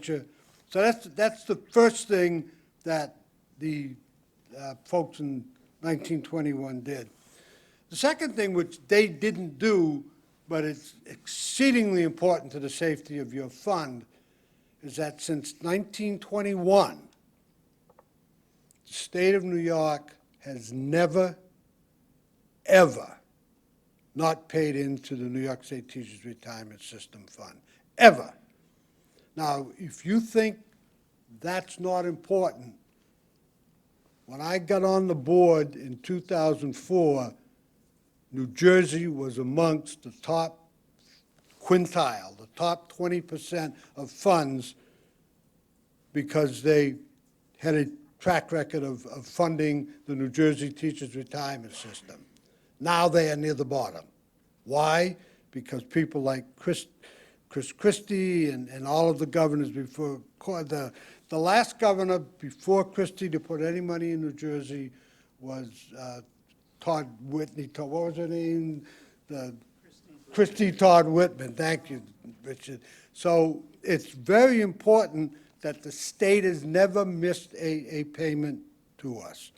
venture. So that's the first thing that the folks in 1921 did. The second thing, which they didn't do, but it's exceedingly important to the safety of your fund, is that since 1921, the state of New York has never, ever not paid into the New York State Teachers Retirement System Fund, ever. Now, if you think that's not important, when I got on the board in 2004, New Jersey was amongst the top quintile, the top 20% of funds, because they had a track record of funding the New Jersey Teachers Retirement System. Now they are near the bottom. Why? Because people like Chris Christie and all of the governors before, the last governor before Christie to put any money in New Jersey was Todd Whitney. What was her name? Christie Todd Whitman. Thank you, Richard. So it's very important that the state has never missed a payment to us.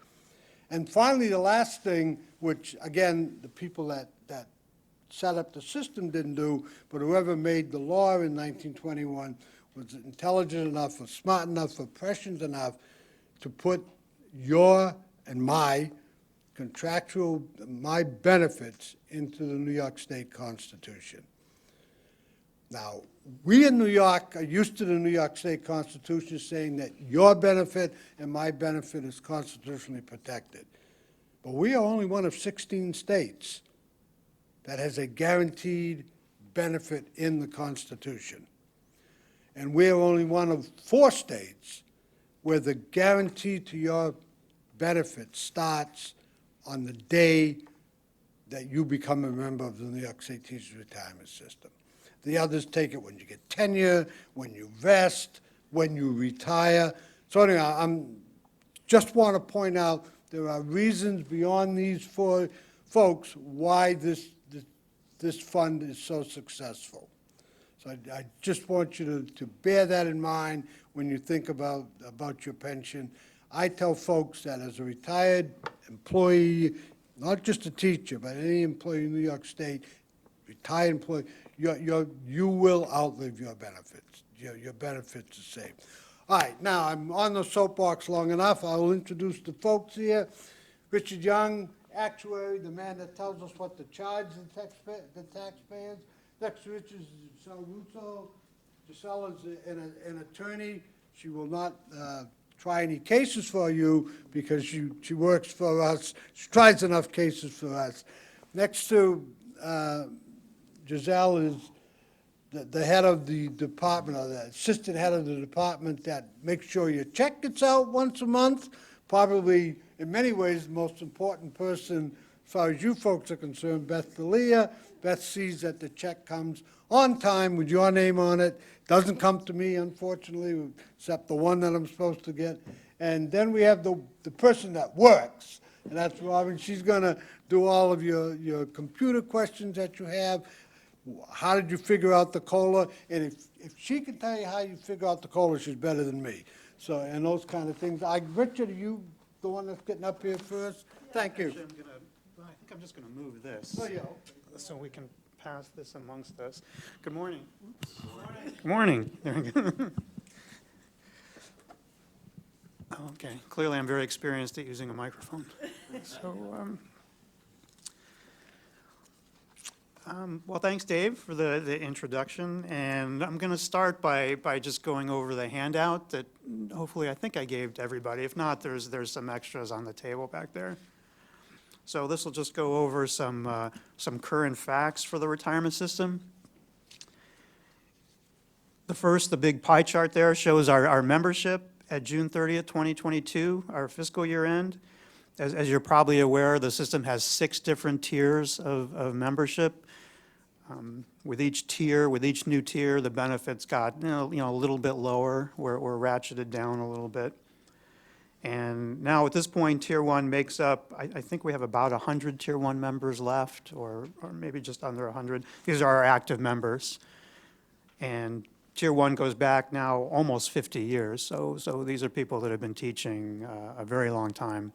And finally, the last thing, which again, the people that set up the system didn't do, but whoever made the law in 1921 was intelligent enough or smart enough or prescient enough to put your and my my benefits into the New York State Constitution. Now, we in New York are used to the New York State Constitution saying that your benefit and my benefit is constitutionally protected. But we are only one of 16 states that has a guaranteed benefit in the Constitution. And we are only one of 4 states where the guarantee to your benefit starts on the day that you become a member of the New York State Teachers Retirement System. The others take it when you get tenure, when you vest, when you retire. So anyway, I just want to point out there are reasons beyond these 4 folks why this fund is so successful. So I just want you to bear that in mind when you think about your pension. I tell folks that as a retired employee, not just a teacher, but any employee in New York State, retired employee, you will outlive your benefits. Your benefits are safe. All right, now I'm on the soapbox long enough. I will introduce the folks here. Richard Young, actuary, the man that tells us what to charge the taxpayers. Next to Richard is Giselle Russo. Giselle is an attorney. She will not try any cases for you because she works for us. She tries enough cases for us. Next to Giselle is the head of the department, or the assistant head of the department that makes sure your check gets out once a month. Probably, in many ways, the most important person as far as you folks are concerned, Beth D'Elia. Beth sees that the check comes on time with your name on it. Doesn't come to me, unfortunately, except the one that I'm supposed to get. And then we have the person that works, and that's Robin. She's going to do all of your computer questions that you have. How did you figure out the COLA? And if she can tell you how you figure out the COLA, she's better than me. So, and those kind of things. Richard, are you the one that's getting up here first? Yeah, thank you. Actually, I think I'm just going to move this. Oh, yeah. So we can pass this amongst us. Good morning. Good morning. There we go. Okay, clearly I'm very experienced at using a microphone. So, well, thanks, Dave, for the introduction. And I'm going to start by just going over the handout that hopefully I think I gave to everybody. If not, there's some extras on the table back there. So this will just go over some current facts for the retirement system. The first, the big pie chart there, shows our membership at June 30th, 2022, our fiscal year end. As you're probably aware, the system has 6 different tiers of membership. With each tier, with each new tier, the benefits got a little bit lower. We're ratcheted down a little bit. And now at this point, Tier 1 makes up, I think we have about 100 Tier 1 members left, or maybe just under 100. These are our active members. And Tier 1 goes back now almost 50 years, so these are people that have been teaching a very long time.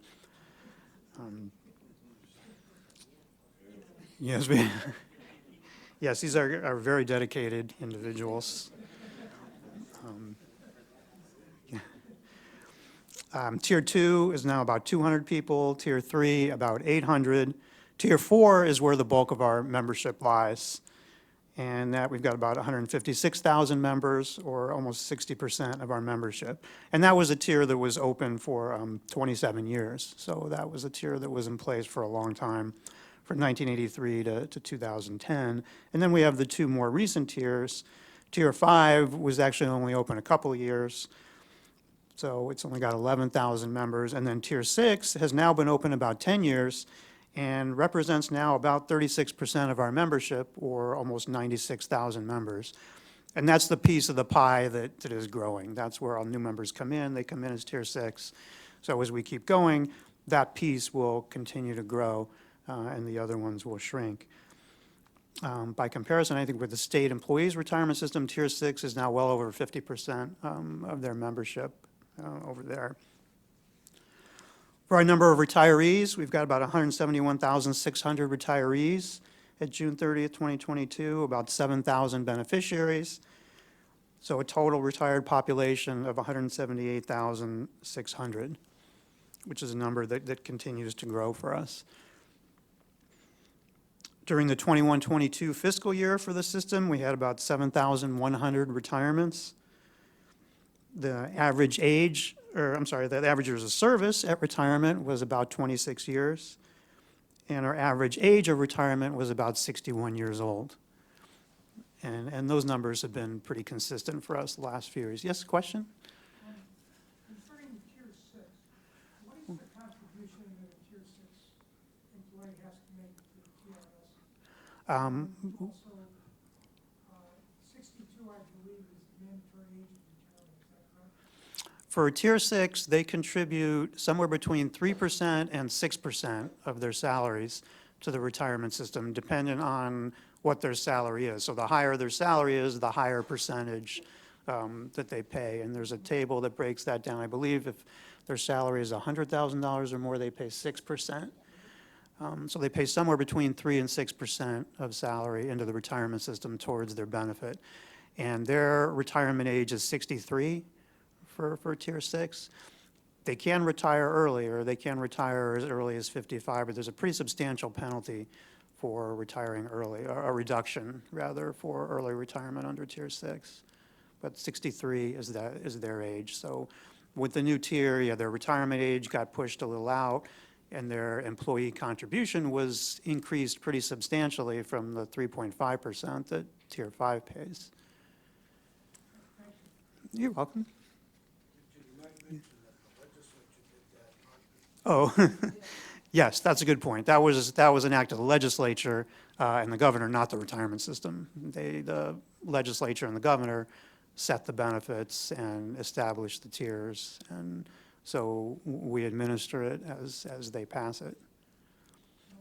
Yes, yes, these are very dedicated individuals. Tier 2 is now about 200 people, Tier 3 about 800. Tier 4 is where the bulk of our membership lies, and that we've got about 156,000 members, or almost 60% of our membership. And that was a tier that was open for 27 years, so that was a tier that was in place for a long time, from 1983 to 2010. And then we have the two more recent tiers. Tier 5 was actually only open a couple of years, so it's only got 11,000 members. And then Tier 6 has now been open about 10 years and represents now about 36% of our membership, or almost 96,000 members. And that's the piece of the pie that is growing. That's where all new members come in. They come in as Tier 6. So as we keep going, that piece will continue to grow, and the other ones will shrink. By comparison, I think with the state employees retirement system, Tier 6 is now well over 50% of their membership over there. For our number of retirees, we've got about 171,600 retirees at June 30th, 2022, about 7,000 beneficiaries. So a total retired population of 178,600, which is a number that continues to grow for us. During the 21-22 fiscal year for the system, we had about 7,100 retirements. The average age, the average years of service at retirement was about 26 years, and our average age of retirement was about 61 years old. And those numbers have been pretty consistent for us the last few years. Yes, question? Concerning Tier 6, what is the contribution that a Tier 6 employee has to make to the TRS? Also, 62, I believe, is the mandatory age of retirement. Is that correct? For Tier 6, they contribute somewhere between 3% and 6% of their salaries to the retirement system, depending on what their salary is. So the higher their salary is, the higher percentage that they pay. And there's a table that breaks that down. I believe if their salary is $100,000 or more, they pay 6%. So they pay somewhere between 3 and 6% of salary into the retirement system towards their benefit. And their retirement age is 63 for Tier 6. They can retire earlier. They can retire as early as 55, but there's a pretty substantial penalty for retiring early, or a reduction, rather, for early retirement under Tier 6. But 63 is their age. So with the new tier, yeah, their retirement age got pushed a little out, and their employee contribution was increased pretty substantially from the 3.5% that Tier 5 pays. You're welcome. Oh, yes, that's a good point. That was an act of the legislature and the governor, not the retirement system. The legislature and the governor set the benefits and established the tiers, and so we administer it as they pass it.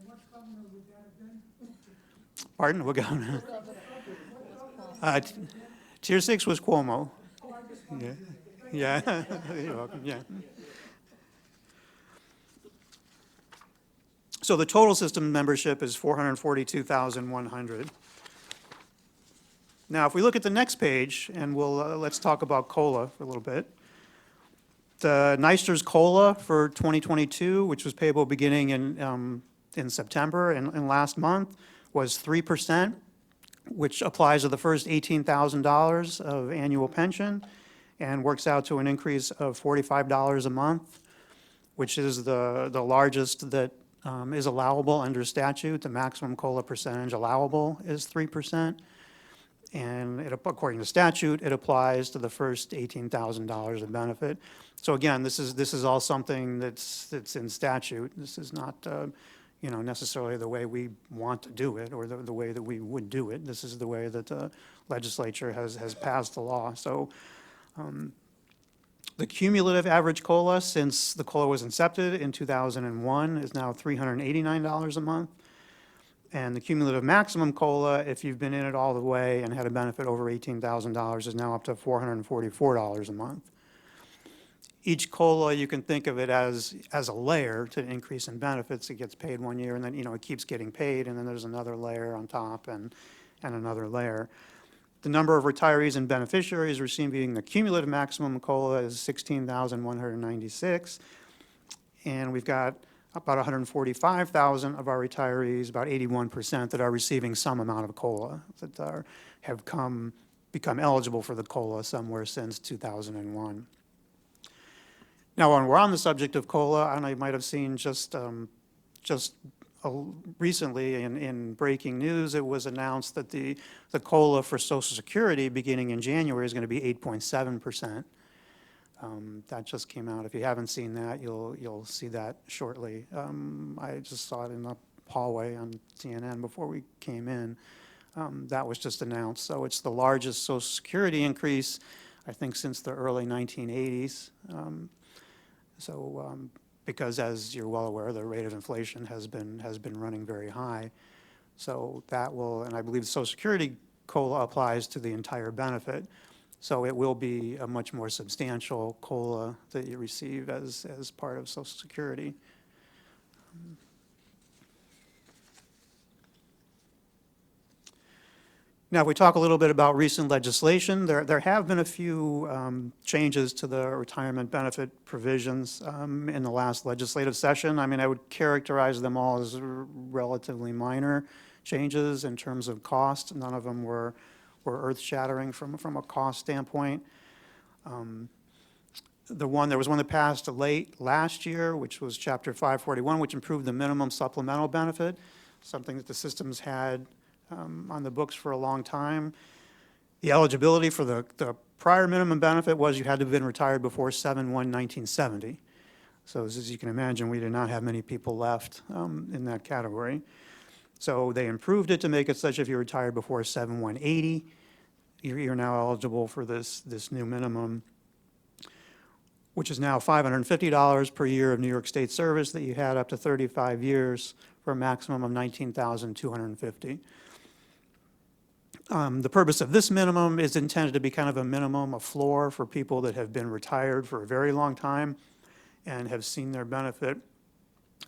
What governor would that have been? Pardon? What governor? Tier 6 was Cuomo. Oh, I just wanted Yeah, to. yeah. You're welcome, yeah. So the total system membership is 442,100. Now, if we look at the next page, and let's talk about COLA for a little bit. The NYSERS COLA for 2022, which was payable beginning in September and last month, was 3%, which applies to the first $18,000 of annual pension and works out to an increase of $45 a month, which is the largest that is allowable under statute. The maximum COLA percentage allowable is 3%. And according to statute, it applies to the first $18,000 of benefit. So again, this is all something that's in statute. This is not necessarily the way we want to do it or the way that we would do it. This is the way that the legislature has passed the law. So the cumulative average COLA since the COLA was incepted in 2001 is now $389 a month. And the cumulative maximum COLA, if you've been in it all the way and had a benefit over $18,000, is now up to $444 a month. Each COLA, you can think of it as a layer to increase in benefits. It gets paid one year, and then, it keeps getting paid, and then there's another layer on top and another layer. The number of retirees and beneficiaries receiving the cumulative maximum COLA is 16,196, and we've got about 145,000 of our retirees, about 81%, that are receiving some amount of COLA, that have become eligible for the COLA somewhere since 2001. Now, when we're on the subject of COLA, I don't know, you might have seen just recently in breaking news, it was announced that the COLA for Social Security beginning in January is going to be 8.7%. That just came out. If you haven't seen that, you'll see that shortly. I just saw it in the hallway on CNN before we came in. That was just announced. So it's the largest Social Security increase, I think, since the early 1980s. Because, as you're well aware, the rate of inflation has been running very high. So that will, and I believe the Social Security COLA applies to the entire benefit. So it will be a much more substantial COLA that you receive as part of Social Security. Now, if we talk a little bit about recent legislation, there have been a few changes to the retirement benefit provisions in the last legislative session. I mean, I would characterize them all as relatively minor changes in terms of cost. None of them were earth-shattering from a cost standpoint. There was one that passed late last year, which was Chapter 541, which improved the minimum supplemental benefit, something that the system's had on the books for a long time. The eligibility for the prior minimum benefit was you had to have been retired before 7/1/1970. So as you can imagine, we did not have many people left in that category. So they improved it to make it such if you retired before 7/1/80, you're now eligible for this new minimum, which is now $550 per year of New York State service that you had up to 35 years for a maximum of $19,250. The purpose of this minimum is intended to be kind of a minimum, a floor for people that have been retired for a very long time and have seen their benefit,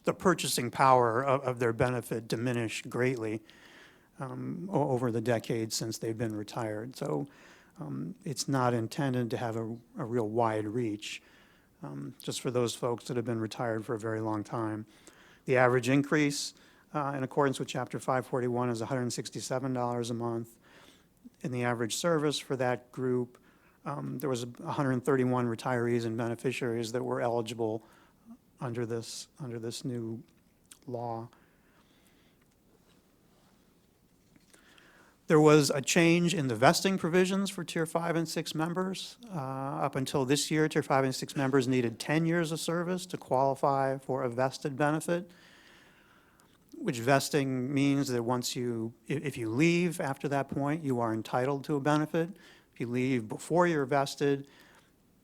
the purchasing power of their benefit diminish greatly over the decades since they've been retired. So it's not intended to have a real wide reach, just for those folks that have been retired for a very long time. The average increase in accordance with Chapter 541 is $167 a month. In the average service for that group, there was 131 retirees and beneficiaries that were eligible under this new law. There was a change in the vesting provisions for Tier 5 and 6 members. Up until this year, Tier 5 and 6 members needed 10 years of service to qualify for a vested benefit, which vesting means that if you leave after that point, you are entitled to a benefit. If you leave before you're vested,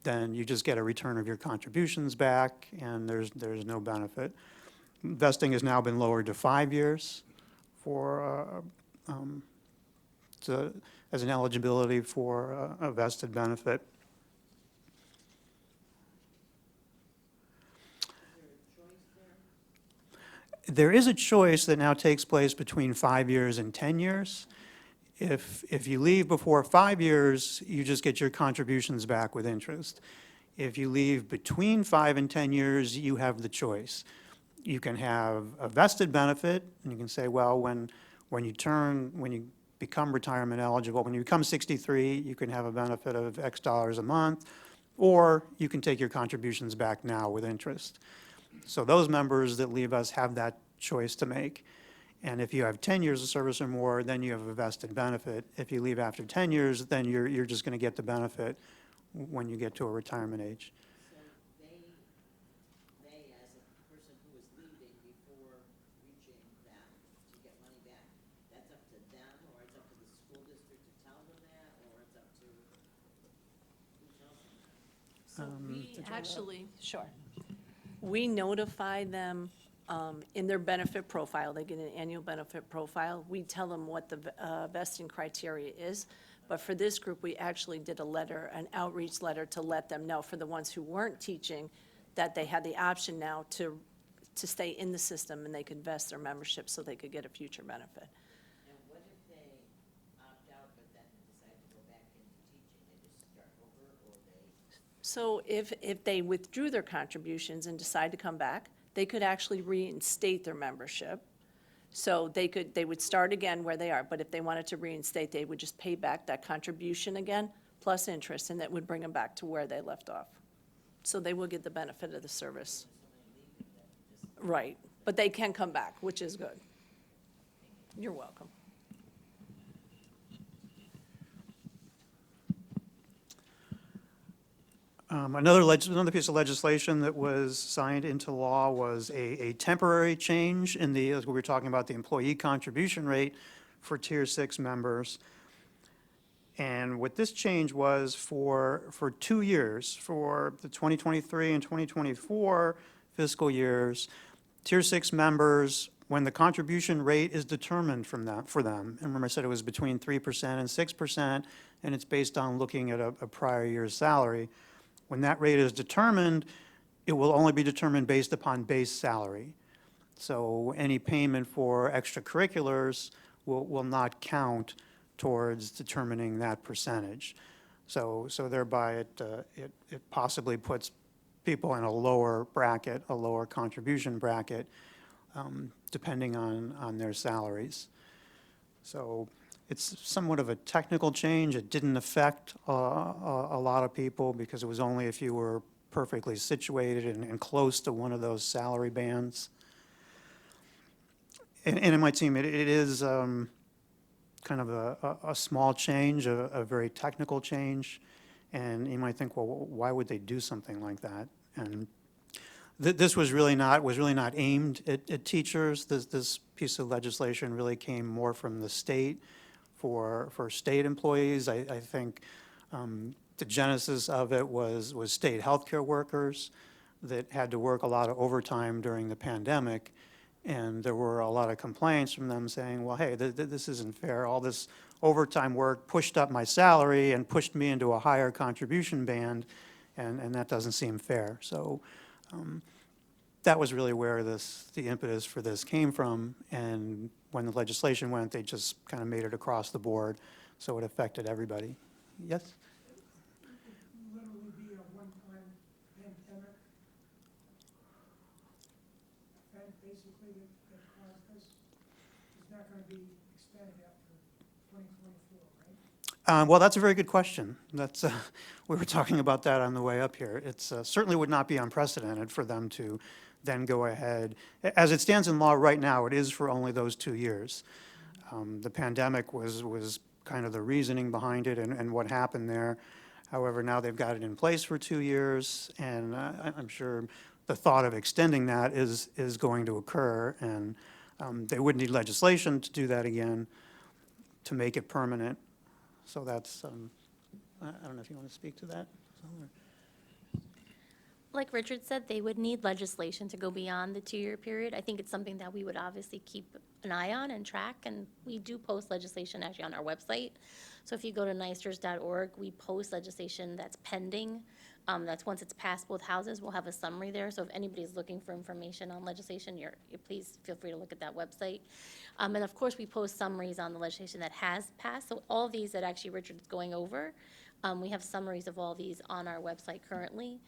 then you just get a return of your contributions back, and there's no benefit. Vesting has now been lowered to 5 years as an eligibility for a vested benefit. There is a choice that now takes place between 5 years and 10 years. If you leave before 5 years, you just get your contributions back with interest. If you leave between 5 and 10 years, you have the choice. You can have a vested benefit, and you can say, well, when you become retirement eligible, when you become 63, you can have a benefit of X dollars a month, or you can take your contributions back now with interest. So those members that leave us have that choice to make. And if you have 10 years of service or more, then you have a vested benefit. If you leave after 10 years, then you're just going to get the benefit when you get to a retirement age. So they, as a person who is leaving before reaching that, to get money back, that's up to them, or it's up to the school district to tell them that, or it's up to, who tells them that? So we actually, sure. We notify them in their benefit profile, they get an annual benefit profile. We tell them what the vesting criteria is. But for this group, we actually did a letter, an outreach letter to let them know, for the ones who weren't teaching, that they had the option now to stay in the system and they could vest their membership so they could get a future benefit. And what if they opt out but then decide to go back into teaching? They just start over, or they? So if they withdrew their contributions and decide to come back, they could actually reinstate their membership. So they would start again where they are, but if they wanted to reinstate, they would just pay back that contribution again, plus interest, and that would bring them back to where they left off. So they will get the benefit of the service. Right, but they can come back, which is good. You're welcome. Another piece of legislation that was signed into law was a temporary change in as we were talking about, the employee contribution rate for Tier 6 members. And what this change was for 2 years, for the 2023 and 2024 fiscal years, Tier 6 members, when the contribution rate is determined for them, and remember I said it was between 3% and 6%, and it's based on looking at a prior year's salary. When that rate is determined, it will only be determined based upon base salary. So any payment for extracurriculars will not count towards determining that percentage. So thereby it possibly puts people in a lower bracket, a lower contribution bracket, depending on their salaries. So it's somewhat of a technical change. It didn't affect a lot of people because it was only if you were perfectly situated and close to one of those salary bands. And it might seem it is kind of a small change, a very technical change. And you might think, well, why would they do something like that? And this was really not aimed at teachers. This piece of legislation really came more from the state for state employees. I think the genesis of it was state healthcare workers that had to work a lot of overtime during the pandemic. And there were a lot of complaints from them saying, well, hey, this isn't fair. All this overtime work pushed up my salary and pushed me into a higher contribution band, and that doesn't seem fair. So that was really where the impetus for this came from. And when the legislation went, they just kind of made it across the board, so it affected everybody. Yes? It could literally be a one-time pandemic event, basically, that caused this. It's not going to be extended after 2024, right? Well, that's a very good question. We were talking about that on the way up here. It certainly would not be unprecedented for them to then go ahead. As it stands in law right now, it is for only those 2 years. The pandemic was kind of the reasoning behind it and what happened there. However, now they've got it in place for 2 years, and I'm sure the thought of extending that is going to occur, and they would need legislation to do that again, to make it permanent. So that's, I don't know if you want to speak to that. Like Richard said, they would need legislation to go beyond the 2-year period. I think it's something that we would obviously keep an eye on and track, and we do post legislation actually on our website. So if you go to NYSers.org, we post legislation that's pending. That's once it's passed both houses, we'll have a summary there. So if anybody's looking for information on legislation, you please feel free to look at that website. And of course, we post summaries on the legislation that has passed. So all these that actually Richard's going over, we have summaries of all these on our website currently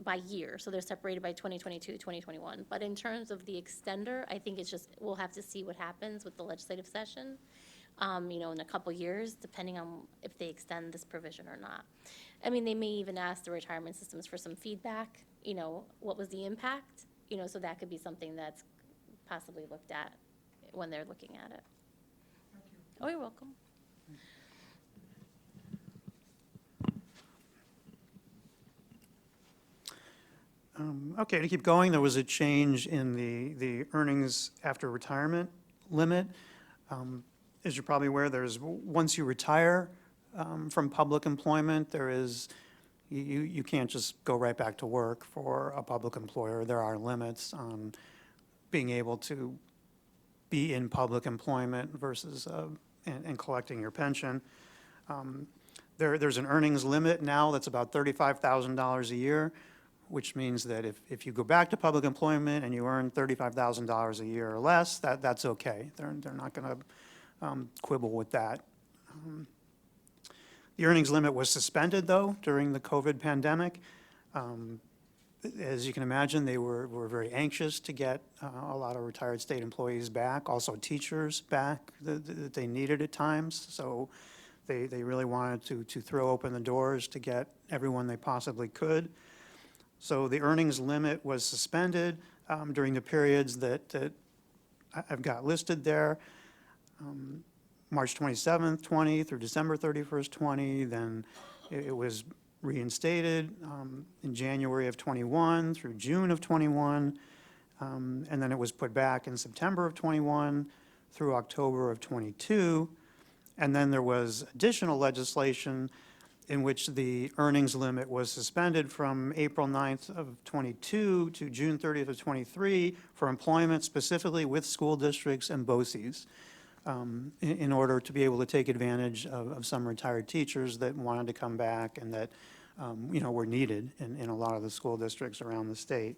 by year. So they're separated by 2022, 2021. But in terms of the extender, I think it's just, we'll have to see what happens with the legislative session, in a couple years, depending on if they extend this provision or not. I mean, they may even ask the retirement systems for some feedback, what was the impact? So that could be something that's possibly looked at when they're looking at it. Thank you. Oh, you're welcome. Okay, to keep going, there was a change in the earnings after retirement limit. As you're probably aware, once you retire from public employment, you can't just go right back to work for a public employer. There are limits on being able to be in public employment versus, and collecting your pension. There's an earnings limit now that's about $35,000 a year, which means that if you go back to public employment and you earn $35,000 a year or less, that's okay. They're not going to quibble with that. The earnings limit was suspended, though, during the COVID pandemic. As you can imagine, they were very anxious to get a lot of retired state employees back, also teachers back that they needed at times. So they really wanted to throw open the doors to get everyone they possibly could. So the earnings limit was suspended during the periods that I've got listed there. March 27th, 20 through December 31st, 20. Then it was reinstated in January of 21 through June of 21. And then it was put back in September of 21 through October of 22. And then there was additional legislation in which the earnings limit was suspended from April 9th of 22 to June 30th of 23 for employment specifically with school districts and BOCES, in order to be able to take advantage of some retired teachers that wanted to come back and that, were needed in a lot of the school districts around the state.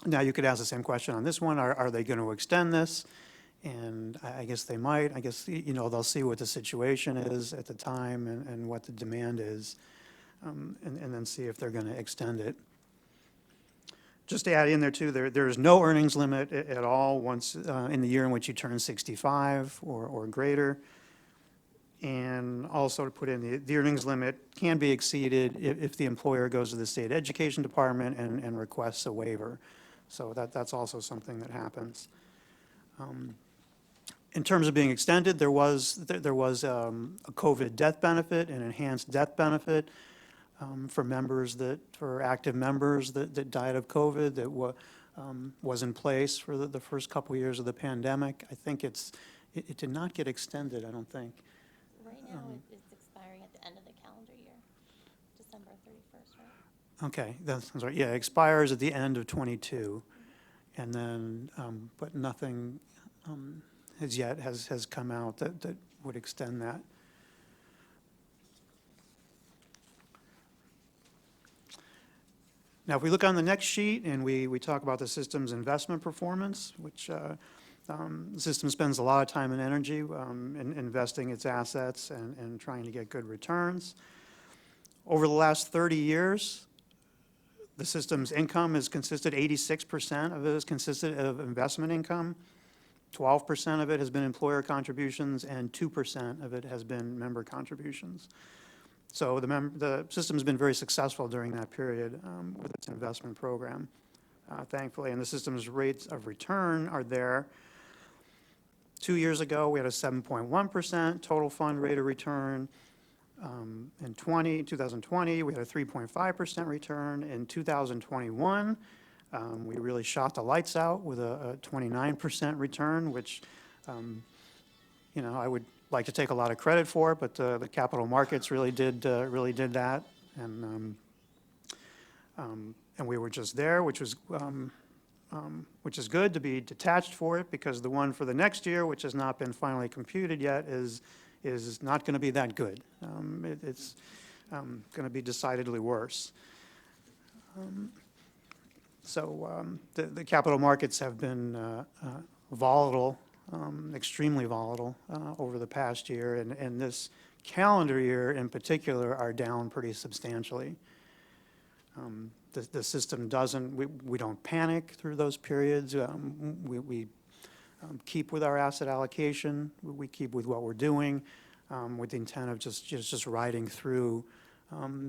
Now, you could ask the same question on this one. Are they going to extend this? And I guess they might. I guess, they'll see what the situation is at the time and what the demand is, and then see if they're going to extend it. Just to add in there, too, there is no earnings limit at all once in the year in which you turn 65 or greater. And also to put in, the earnings limit can be exceeded if the employer goes to the state education department and requests a waiver. So that's also something that happens. In terms of being extended, there was a COVID death benefit, an enhanced death benefit for active members that died of COVID that was in place for the first couple years of the pandemic. I think it did not get extended, I don't think. Right now, it's expiring at the end of the calendar year, December 31st, right? Okay, that's right. Yeah, it expires at the end of 22. And then, but nothing has come out that would extend that. Now, if we look on the next sheet and we talk about the system's investment performance, which the system spends a lot of time and energy in investing its assets and trying to get good returns. Over the last 30 years, the system's income has consisted, 86% of it has consisted of investment income. 12% of it has been employer contributions, and 2% of it has been member contributions. So the system's been very successful during that period with its investment program, thankfully. And the system's rates of return are there. 2 years ago, we had a 7.1% total fund rate of return. In 2020, we had a 3.5% return. In 2021, we really shot the lights out with a 29% return, which, I would like to take a lot of credit for, but the capital markets really did that, and we were just there, which is good to be detached for it, because the one for the next year, which has not been finally computed yet, is not going to be that good. It's going to be decidedly worse. So the capital markets have been volatile, extremely volatile over the past year, and this calendar year in particular are down pretty substantially. The system we don't panic through those periods. We keep with our asset allocation. We keep with what we're doing with the intent of just riding through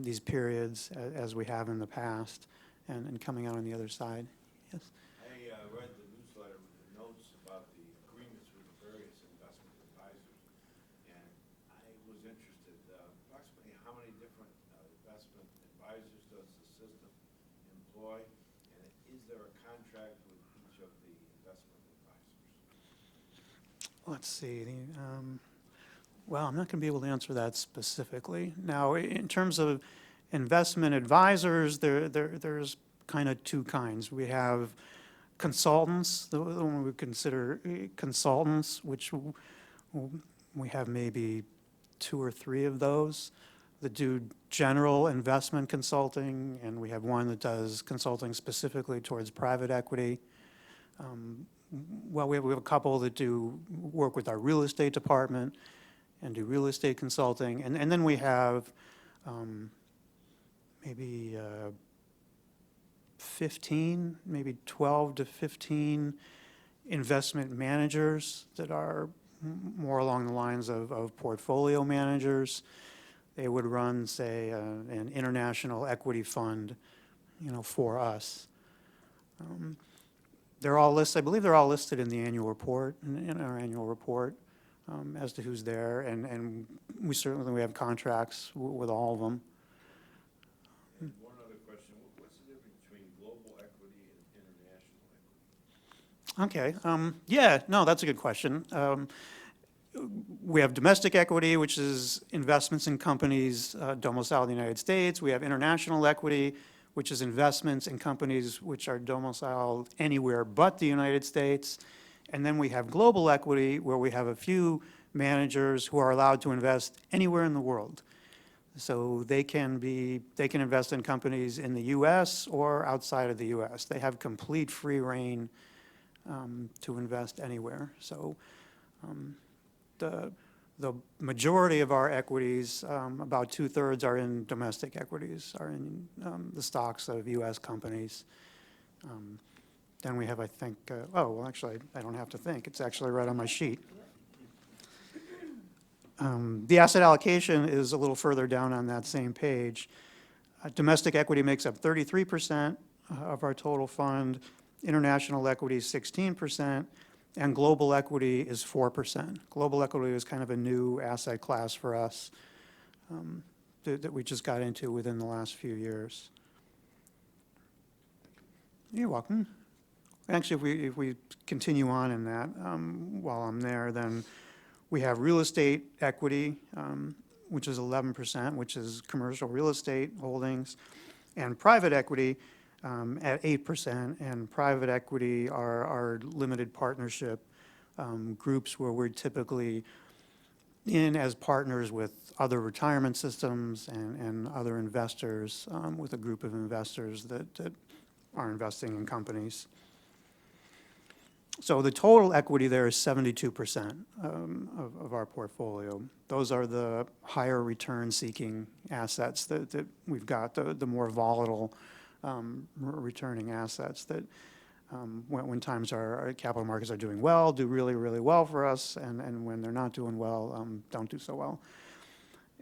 these periods as we have in the past and coming out on the other side. Yes? I read the newsletter with the notes about the agreements with the various investment advisors, and I was interested, approximately how many different investment advisors does the system employ, and is there a contract with each of the investment advisors? Let's see. Well, I'm not going to be able to answer that specifically. Now, in terms of investment advisors, there's kind of two kinds. We have consultants, the one we consider consultants, which we have maybe 2 or 3 of those that do general investment consulting, and we have one that does consulting specifically towards private equity. Well, we have a couple that do work with our real estate department and do real estate consulting. And then we have maybe 15, maybe 12 to 15 investment managers that are more along the lines of portfolio managers. They would run, say, an international equity fund, for us. They're all listed, I believe they're all listed in the annual report, in our annual report, as to who's there, and we certainly have contracts with all of them. And one other question, what's the difference between global equity and international equity? Okay, yeah, no, that's a good question. We have domestic equity, which is investments in companies domiciled in the United States. We have international equity, which is investments in companies which are domiciled anywhere but the United States. And then we have global equity, where we have a few managers who are allowed to invest anywhere in the world. So they can invest in companies in the U.S. or outside of the U.S. They have complete free rein to invest anywhere. So the majority of our equities, about 2/3 are in domestic equities, are in the stocks of U.S. companies. Then we have, I think, actually, I don't have to think. It's actually right on my sheet. The asset allocation is a little further down on that same page. Domestic equity makes up 33% of our total fund, international equity is 16%, and global equity is 4%. Global equity is kind of a new asset class for us that we just got into within the last few years. You're welcome. Actually, if we continue on in that, while I'm there, then we have real estate equity, which is 11%, which is commercial real estate holdings, and private equity at 8%. And private equity are limited partnership groups where we're typically in as partners with other retirement systems and other investors, with a group of investors that are investing in companies. So the total equity there is 72% of our portfolio. Those are the higher return-seeking assets that we've got, the more volatile returning assets that when times our capital markets are doing well, do really, really well for us, and when they're not doing well, don't do so well.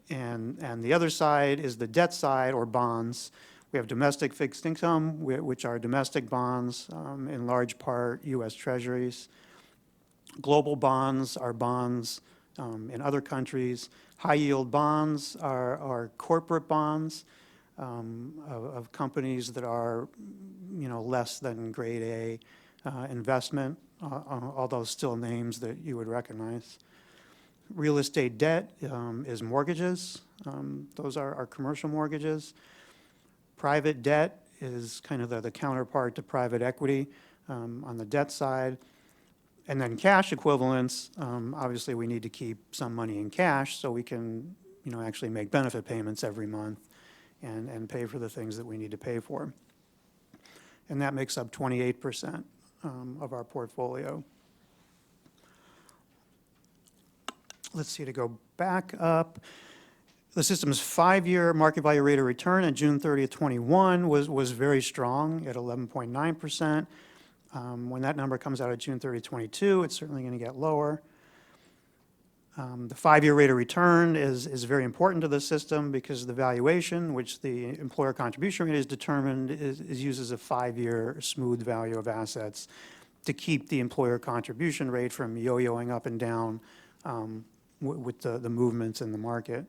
And the other side is the debt side, or bonds. We have domestic fixed income, which are domestic bonds, in large part U.S. Treasuries. Global bonds are bonds in other countries. High-yield bonds are corporate bonds of companies that are, less than grade A investment, although still names that you would recognize. Real estate debt is mortgages. Those are our commercial mortgages. Private debt is kind of the counterpart to private equity on the debt side. And then cash equivalents, obviously we need to keep some money in cash so we can, actually make benefit payments every month and pay for the things that we need to pay for. And that makes up 28% of our portfolio. Let's see, to go back up. The system's 5-year market value rate of return on June 30th, 21 was very strong at 11.9%. When that number comes out at June 30th, 22, it's certainly going to get lower. The 5-year rate of return is very important to the system because the valuation, which the employer contribution rate is determined, is used as a 5-year smooth value of assets to keep the employer contribution rate from yo-yoing up and down with the movements in the market.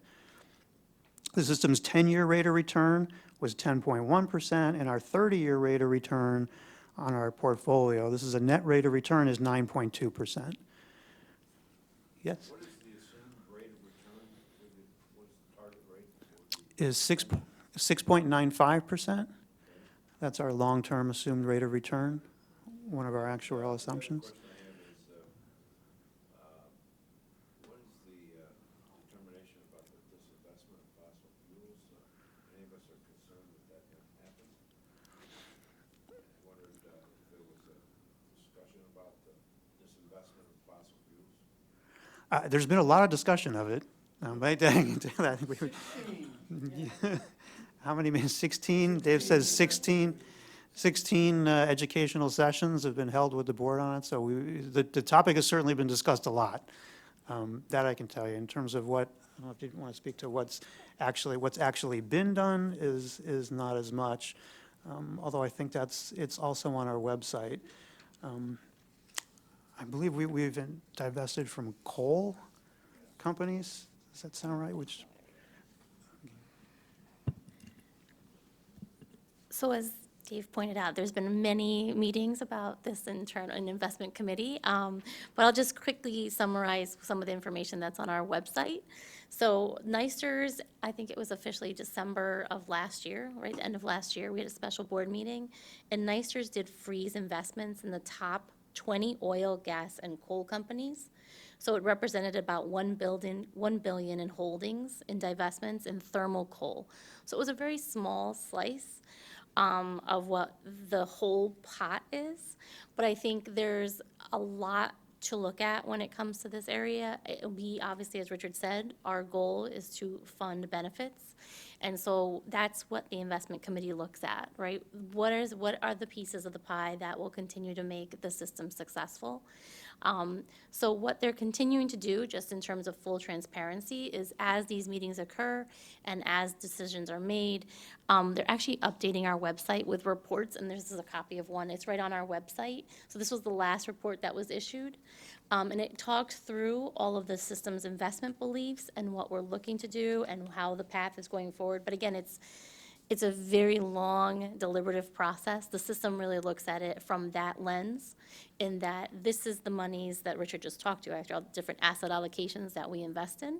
The system's 10-year rate of return was 10.1%, and our 30-year rate of return on our portfolio, this is a net rate of return, is 9.2%. Yes? What is the assumed rate of return? What's the target rate? Is 6.95%. That's our long-term assumed rate of return. one of our actuarial assumptions. Question I have is, what is the determination about the disinvestment of fossil fuels? Many of us are concerned that that happens. I wondered if there was a discussion about the disinvestment of fossil fuels. There's been a lot of discussion of it. But I think how many, 16? Dave says 16 educational sessions have been held with the board on it, so the topic has certainly been discussed a lot. That I can tell you. In terms of what, I don't know if you want to speak to what's actually been done is not as much, although I think it's also on our website. I believe we've been divested from coal companies. Does that sound right? So as Dave pointed out, there's been many meetings about this internal and investment committee, but I'll just quickly summarize some of the information that's on our website. So NYSERS, I think it was officially December of last year, right, the end of last year, we had a special board meeting, and NYSERS did freeze investments in the top 20 oil, gas, and coal companies. So it represented about $1 billion in holdings in divestments in thermal coal. So it was a very small slice of what the whole pot is. But I think there's a lot to look at when it comes to this area. We obviously, as Richard said, our goal is to fund benefits. And so that's what the investment committee looks at, right? What are the pieces of the pie that will continue to make the system successful? So what they're continuing to do, just in terms of full transparency, is as these meetings occur and as decisions are made, they're actually updating our website with reports, and this is a copy of one. It's right on our website. So this was the last report that was issued, and it talked through all of the system's investment beliefs and what we're looking to do and how the path is going forward. But again, it's a very long, deliberative process. The system really looks at it from that lens, in that this is the monies that Richard just talked to, after all the different asset allocations that we invest in.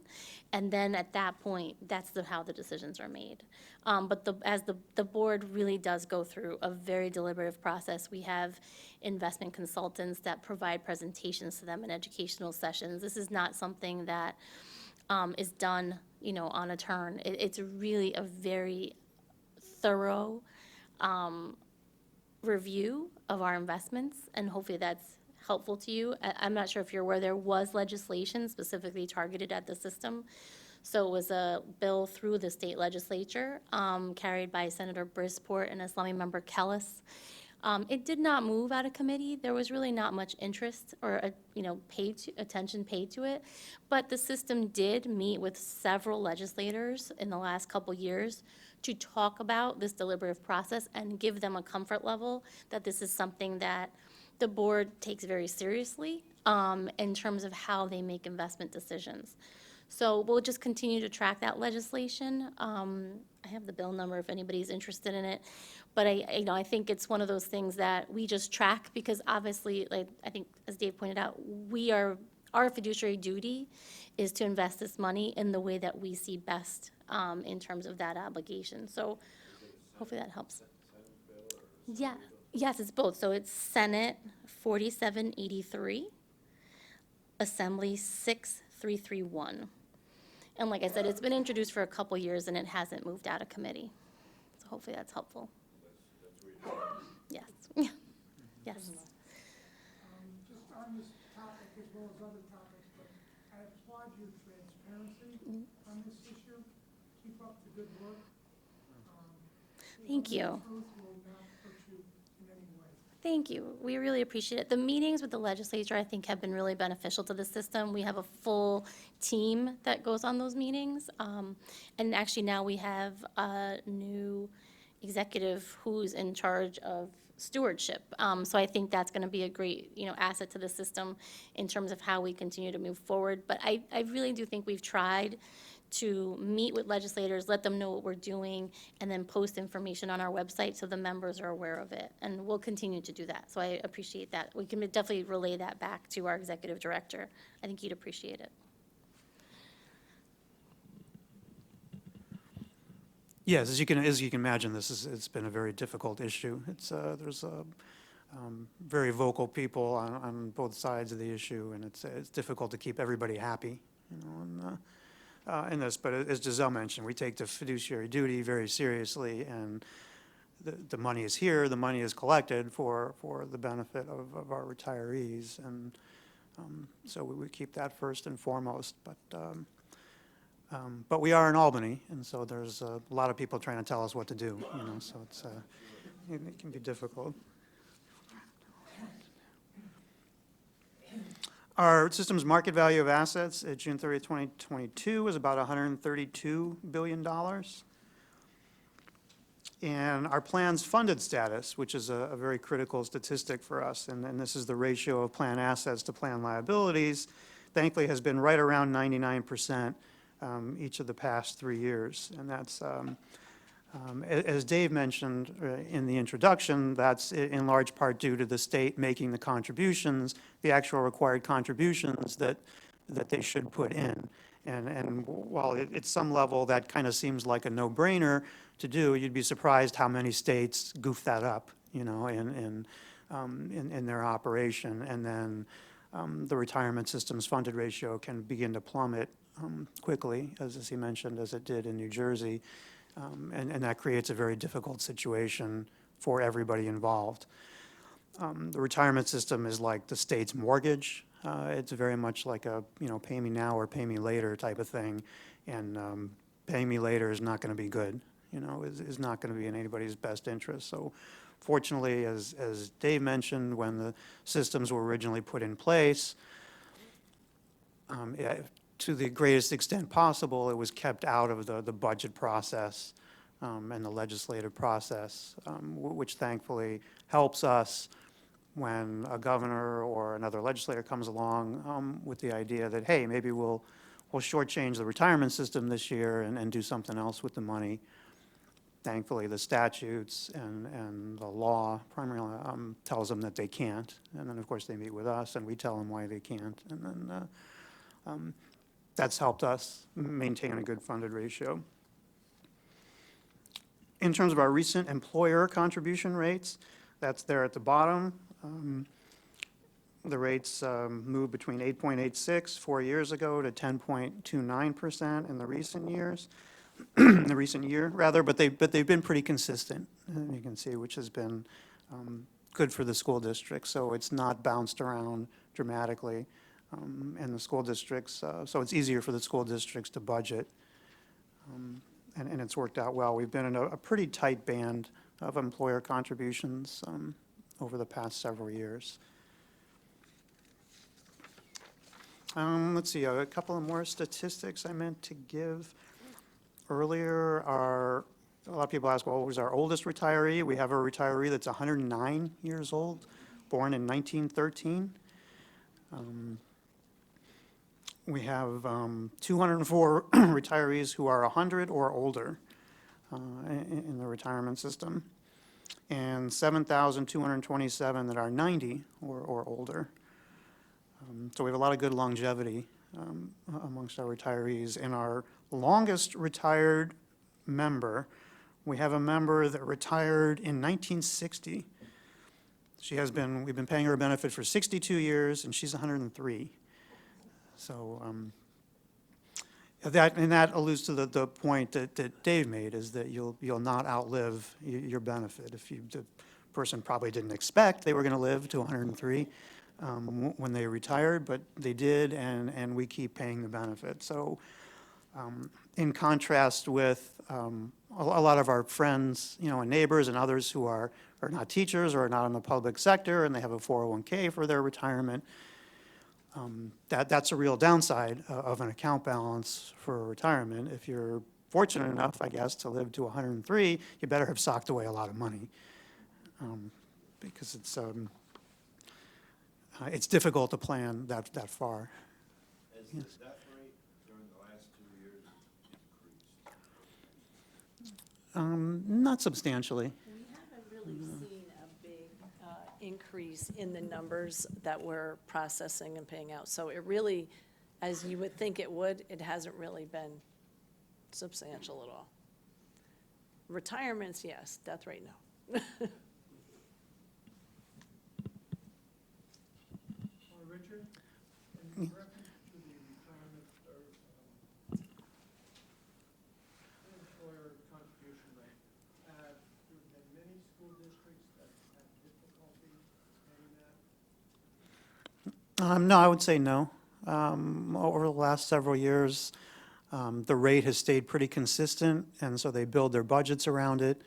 And then at that point, that's how the decisions are made. But as the board really does go through a very deliberative process. We have investment consultants that provide presentations to them in educational sessions. This is not something that is done, on a turn. It's really a very thorough review of our investments, and hopefully that's helpful to you. I'm not sure if you're aware, there was legislation specifically targeted at the system. So it was a bill through the state legislature, carried by Senator Brisport and Islami member Kellis. It did not move out of committee. There was really not much interest or, attention paid to it. But the system did meet with several legislators in the last couple years to talk about this deliberative process and give them a comfort level that this is something that the board takes very seriously in terms of how they make investment decisions. So we'll just continue to track that legislation. I have the bill number if anybody's interested in it. But I think it's one of those things that we just track because obviously, like I think as Dave pointed out, our fiduciary duty is to invest this money in the way that we see best in terms of that obligation. So hopefully that helps. Yeah, yes, it's both. So it's Senate 4783, Assembly 6331. And like I said, it's been introduced for a couple years and it hasn't moved out of committee. So hopefully that's helpful. Yes. Yes. Just on this topic as well as other topics, but I applaud your transparency on this issue. Keep up the good work. Thank you. Truth will not hurt you in any way. Thank you. We really appreciate it. The meetings with the legislature, I think, have been really beneficial to the system. We have a full team that goes on those meetings. And actually now we have a new executive who's in charge of stewardship. So I think that's going to be a great, asset to the system in terms of how we continue to move forward. But I really do think we've tried to meet with legislators, let them know what we're doing, and then post information on our website so the members are aware of it. And we'll continue to do that. So I appreciate that. We can definitely relay that back to our executive director. I think he'd appreciate it. Yes, as you can imagine, it's been a very difficult issue. There's very vocal people on both sides of the issue, and it's difficult to keep everybody happy, you know, in this. But as Giselle mentioned, we take the fiduciary duty very seriously, and the money is here, the money is collected for the benefit of our retirees, and so we keep that first and foremost. But we are in Albany, and so there's a lot of people trying to tell us what to do, you know, so it can be difficult. Our system's market value of assets at June 30th, 2022 was about $132 billion. And our plan's funded status, which is a very critical statistic for us, and this is the ratio of plan assets to plan liabilities, thankfully has been right around 99% each of the past 3 years. And that's, as Dave mentioned in the introduction, that's in large part due to the state making the contributions, the actual required contributions that they should put in. And while at some level that kind of seems like a no-brainer to do, you'd be surprised how many states goof that up, you know, in their operation. And then the retirement system's funded ratio can begin to plummet quickly, as he mentioned, as it did in New Jersey. And that creates a very difficult situation for everybody involved. The retirement system is like the state's mortgage. It's very much like a, you know, pay me now or pay me later type of thing. And paying me later is not going to be good, you know, is not going to be in anybody's best interest. So fortunately, as Dave mentioned, when the systems were originally put in place, to the greatest extent possible, it was kept out of the budget process and the legislative process, which thankfully helps us when a governor or another legislator comes along with the idea that, hey, maybe we'll shortchange the retirement system this year and do something else with the money. Thankfully, the statutes and the law primarily tells them that they can't. And then, of course, they meet with us, and we tell them why they can't. And then that's helped us maintain a good funded ratio. In terms of our recent employer contribution rates, that's there at the bottom. The rates moved between 8.86 4 years ago to 10.29% in the recent years, the recent year rather, but they've been pretty consistent, you can see, which has been good for the school district. So it's not bounced around dramatically. And the school districts, so it's easier for the school districts to budget, and it's worked out well. We've been in a pretty tight band of employer contributions over the past several years. Let's see, a couple of more statistics I meant to give earlier are, a lot of people ask, well, who's our oldest retiree? We have a retiree that's 109 years old, born in 1913. We have 204 retirees who are 100 or older in the retirement system, and 7,227 that are 90 or older. So we have a lot of good longevity amongst our retirees. And our longest retired member, we have a member that retired in 1960. We've been paying her a benefit for 62 years, and she's 103. So that alludes to the point that Dave made, is that you'll not outlive your benefit. The person probably didn't expect they were going to live to 103 when they retired, but they did, and we keep paying the benefit. So in contrast with a lot of our friends, you know, and neighbors and others who are not teachers or are not in the public sector, and they have a 401k for their retirement, that's a real downside of an account balance for retirement. If you're fortunate enough, I guess, to live to 103, you better have socked away a lot of money, because it's difficult to plan that far. Has the death rate during the last 2 years increased? Not substantially. We haven't really seen a big increase in the numbers that we're processing and paying out. So it really, as you would think it would, it hasn't really been substantial at all. Retirements, yes. Death rate, no. In reference to the retirement or employer contribution rate, there have been many school districts that have difficulty paying that. No, I would say no. Over the last several years, the rate has stayed pretty consistent, and so they build their budgets around it.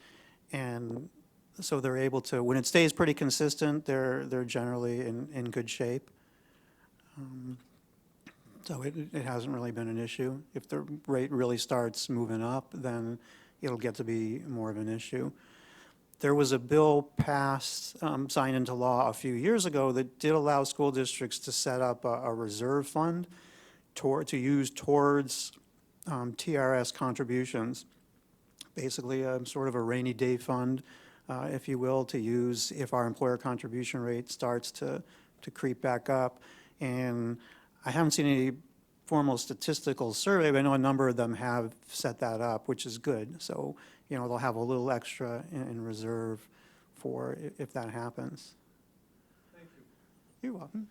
And so they're able to, when it stays pretty consistent, they're generally in good shape. So it hasn't really been an issue. If the rate really starts moving up, then it'll get to be more of an issue. There was a bill passed, signed into law a few years ago that did allow school districts to set up a reserve fund to use towards TRS contributions. Basically, sort of a rainy day fund, if you will, to use if our employer contribution rate starts to creep back up. And I haven't seen any formal statistical survey, but I know a number of them have set that up, which is good. So, they'll have a little extra in reserve for if that happens. Thank you. You're welcome.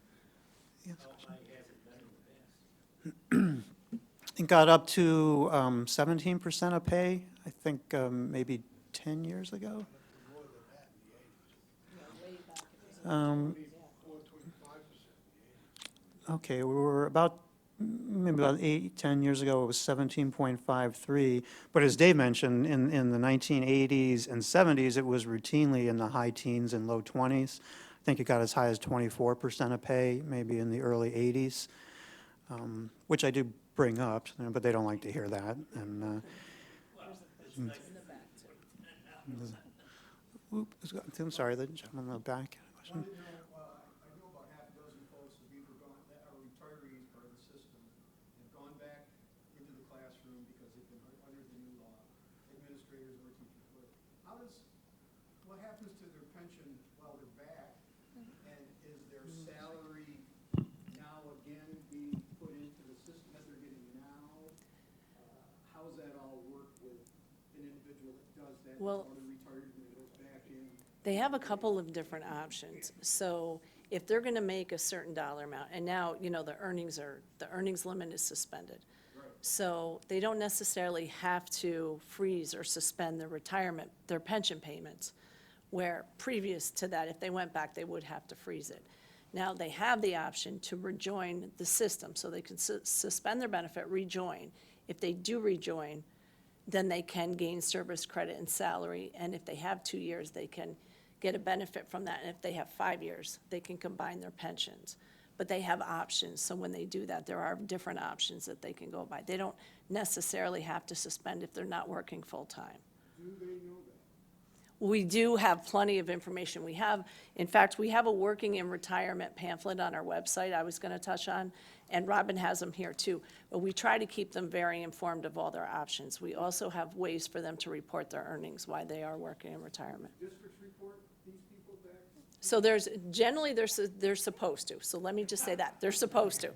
Yes. It got up to 17% of pay, I think maybe 10 years ago. Okay, we were maybe about 10 years ago, it was 17.53. But as Dave mentioned, in the 1980s and 70s, it was routinely in the high teens and low 20s. I think it got as high as 24% of pay, maybe in the early 80s, which I do bring up, but they don't like to hear that. And I'm sorry, the gentleman in the back had a question. I know about half a dozen folks have either gone, that are retirees part of the system, have gone back into the classroom because they've been under the new law, administrators or teachers. What happens to their pension while they're back? And is their salary now again being put into the system that they're getting now? How does that all work with an individual that does that, Well, or retired and then goes back in? they have a couple of different options. So if they're going to make a certain dollar amount, and now, the earnings limit is suspended. So they don't necessarily have to freeze or suspend their pension payments, where previous to that, if they went back, they would have to freeze it. Now, they have the option to rejoin the system, so they can suspend their benefit, rejoin. If they do rejoin, then they can gain service credit and salary, and if they have 2 years, they can get a benefit from that, and if they have 5 years, they can combine their pensions. But they have options, so when they do that, there are different options that they can go by. They don't necessarily have to suspend if they're not working full-time. Do they know that? We do have plenty of information. In fact, we have a working in retirement pamphlet on our website I was going to touch on, and Robin has them here too. But we try to keep them very informed of all their options. We also have ways for them to report their earnings while they are working in retirement. Districts report these people back? So they're supposed to. So let me just say that, they're supposed to.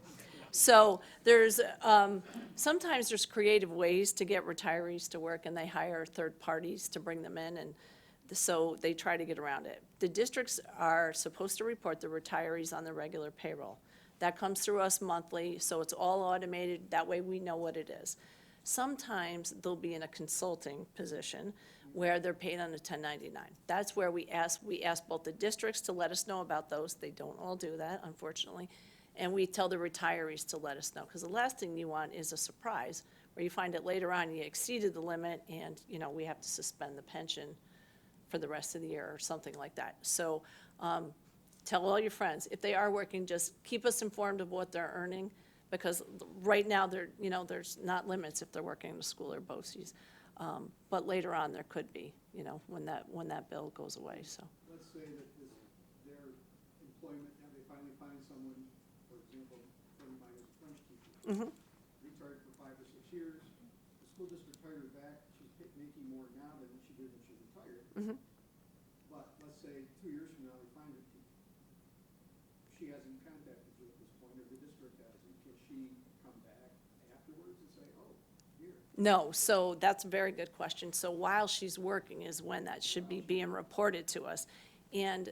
So sometimes there's creative ways to get retirees to work, and they hire third parties to bring them in, and so they try to get around it. The districts are supposed to report the retirees on the regular payroll. That comes through us monthly, so it's all automated. That way we know what it is. Sometimes they'll be in a consulting position where they're paid on a 1099. That's where we ask both the districts to let us know about those. They don't all do that, unfortunately. And we tell the retirees to let us know, because the last thing you want is a surprise where you find it later on, you exceeded the limit, and, we have to suspend the pension for the rest of the year or something like that. So tell all your friends, if they are working, just keep us informed of what they're earning, because right now, there's not limits if they're working in a school or BOCES. But later on, there could be, when that bill goes away, so. Let's say that their employment, now they finally find someone, for example, friend of mine is a French teacher. Retired for 5 or 6 years. The school district hired her back. She's making more now than she did when she retired. But let's say 2 years from now, they find her. She hasn't contacted you at this point, or the district hasn't. Can she come back afterwards and say, oh, here? No, so that's a very good question. So while she's working is when that should be being reported to us. And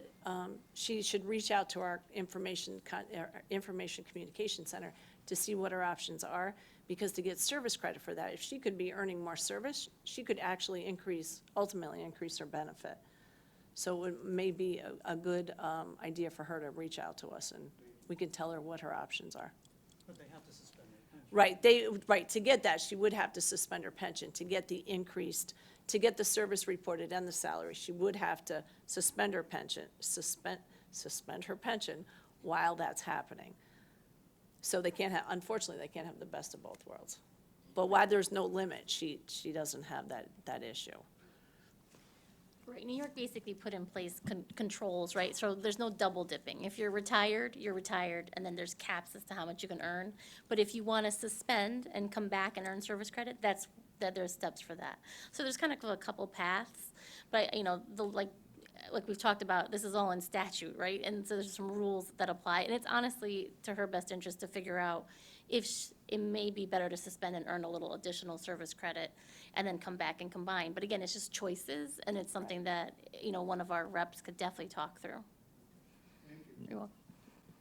she should reach out to our information communication center to see what her options are, because to get service credit for that, if she could be earning more service, she could actually ultimately increase her benefit. So it may be a good idea for her to reach out to us, and we can tell her what her options are. But they have to suspend their pension. Right, to get that, she would have to suspend her pension. To get the increased, to get the service reported and the salary, she would have to suspend her pension while that's happening. So they can't have, unfortunately, they can't have the best of both worlds. But while there's no limit, she doesn't have that issue. Right, New York basically put in place controls, right? So there's no double dipping. If you're retired, and then there's caps as to how much you can earn. But if you want to suspend and come back and earn service credit, there's steps for that. So there's kind of a couple paths, but, like we've talked about, this is all in statute, right? And so there's some rules that apply, and it's honestly to her best interest to figure out if it may be better to suspend and earn a little additional service credit and then come back and combine. But again, it's just choices, and it's something that, one of our reps could definitely talk through. Thank you. You're welcome.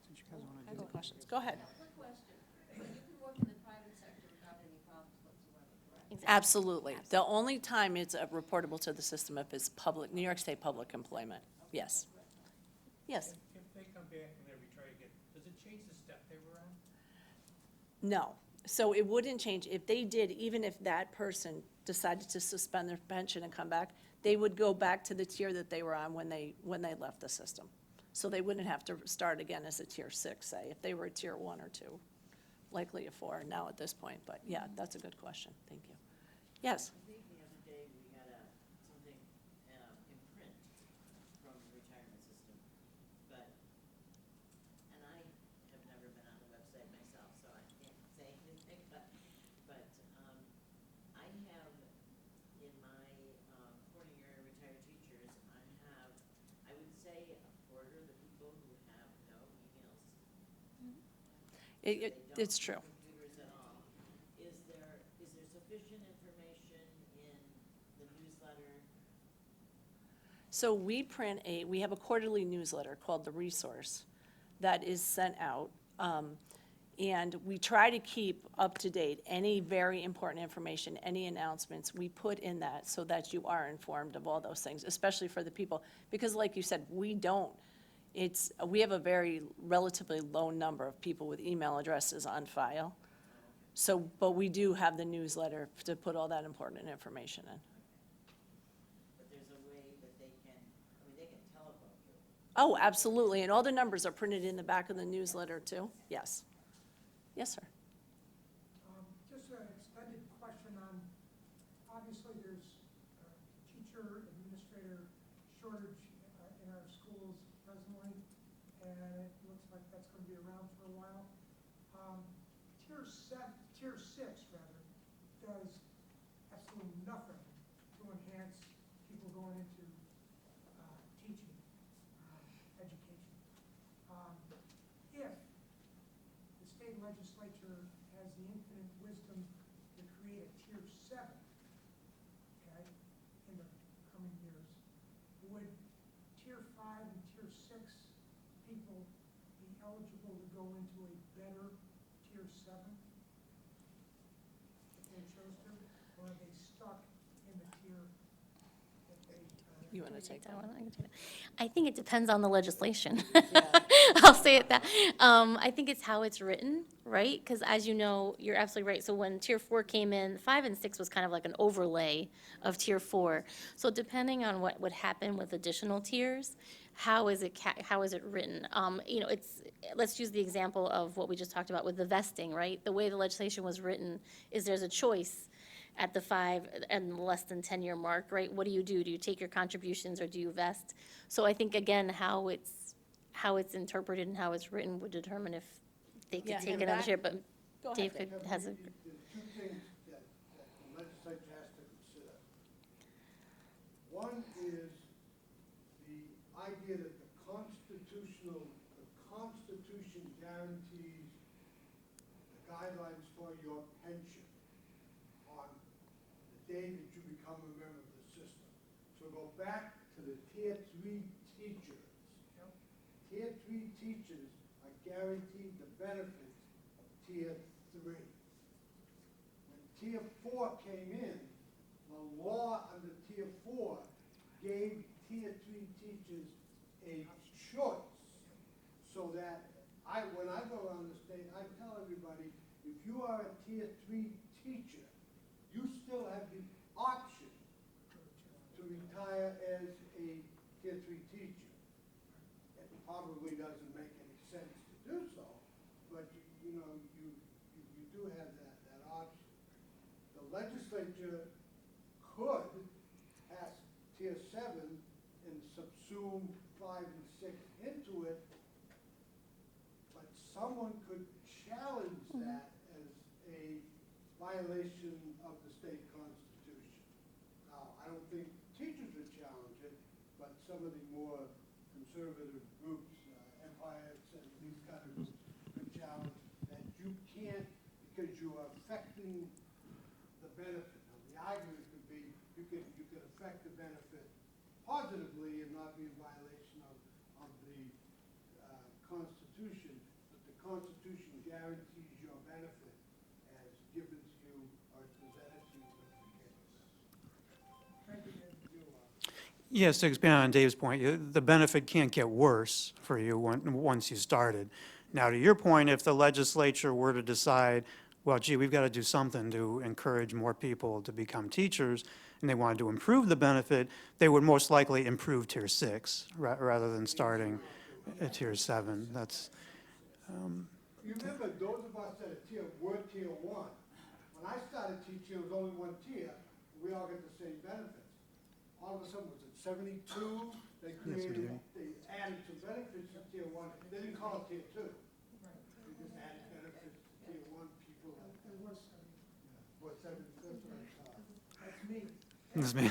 Since you guys wanna do Kinds of it. questions. Go ahead. Quick question. You can work in the private sector without any problems whatsoever, correct? Absolutely. The only time it's reportable to the system if it's New York State public employment. Yes. Yes. If they come back and they retire again, does it change the step they were on? No. So it wouldn't change. If they did, even if that person decided to suspend their pension and come back, they would go back to the tier that they were on when they left the system. So they wouldn't have to start again as a tier 6, say, if they were a tier 1 or 2, likely a 4 now at this point. But yeah, that's a good question. Thank you. Yes? I think the other day we had something in print from the retirement system, and I have never been on the website myself, so I can't say anything, but I have, in my 40-year retired teachers, I would say a quarter of the people who have no emails. It's true. Computers at all. Is there sufficient information in the newsletter? So we have a quarterly newsletter called The Resource that is sent out. And we try to keep up to date any very important information, any announcements we put in that so that you are informed of all those things, especially for the people. Because like you said, we have a very relatively low number of people with email addresses on file. So, but we do have the newsletter to put all that important information in. But there's a way that they can telephone you. Oh, absolutely, and all the numbers are printed in the back of the newsletter too, yes. Yes, sir. Just an extended question on, obviously there's a teacher, administrator shortage in our schools presently, and it looks like that's going to be around for a while. Tier 6 does absolutely nothing to enhance people going into teaching, education. If the state legislature has the infinite wisdom to create a tier 7, okay, in the coming years, would tier 5 and tier 6 people be eligible to go into a better tier 7? If they chose to, or are they stuck in the tier that they? You want to take that one? I can take that. I think it depends on the legislation. Yeah. I'll say it that. I think it's how it's written, right? Because as you know, you're absolutely right. So when Tier 4 came in, 5 and 6 was kind of like an overlay of Tier 4. So depending on what would happen with additional tiers, how is it written? Let's use the example of what we just talked about with the vesting, right? The way the legislation was written is there's a choice at the 5 and less than 10-year mark, right? What do you do? Do you take your contributions or do you vest? So I think, again, how it's interpreted and how it's written would determine if they Yeah, could take and another back- share, but Go ahead, Dave Dave. has a. The two things that the legislature has to consider. One is the idea that the Constitution guarantees the guidelines for your pension on the day that you become a member of the system. So go back to the tier 3 teachers. Tier 3 teachers are guaranteed the benefits of Tier 3. When Tier 4 came in, the law under Tier 4 gave Tier 3 teachers a choice, so that when I go around the state, I tell everybody, if you are a Tier 3 teacher, you still have the option to retire as a Tier 3 teacher. It probably doesn't make any sense to do so, but you do have that option. The legislature could pass Tier 7 and subsume 5 and 6 into it, but someone could challenge that as a violation of the state constitution. Now, I don't think teachers would challenge it, but some of the more conservative groups, Empires and these kind of groups, would challenge that you can't, because you are affecting the benefit. Now, the argument could be, you could affect the benefit positively and not be in violation of the Constitution, but the Constitution guarantees your benefit as given to you or presented to you with the case. Thank you, Dave. Yes, to expand on Dave's point, the benefit can't get worse for you once you started. Now, to your point, if the legislature were to decide, well, gee, we've got to do something to encourage more people to become teachers, and they wanted to improve the benefit, they would most likely improve Tier 6 rather than starting at Tier 7. That's, You remember, those of us that were Tier 1, when I started teaching, there was only one tier, and we all get the same benefits. All of a sudden, was it 72? They created, they added some benefits to Tier 1. They didn't call it Tier 2. Right. They just added benefits to Tier 1 people. It was 70. What, 7, that's what I thought. That's me.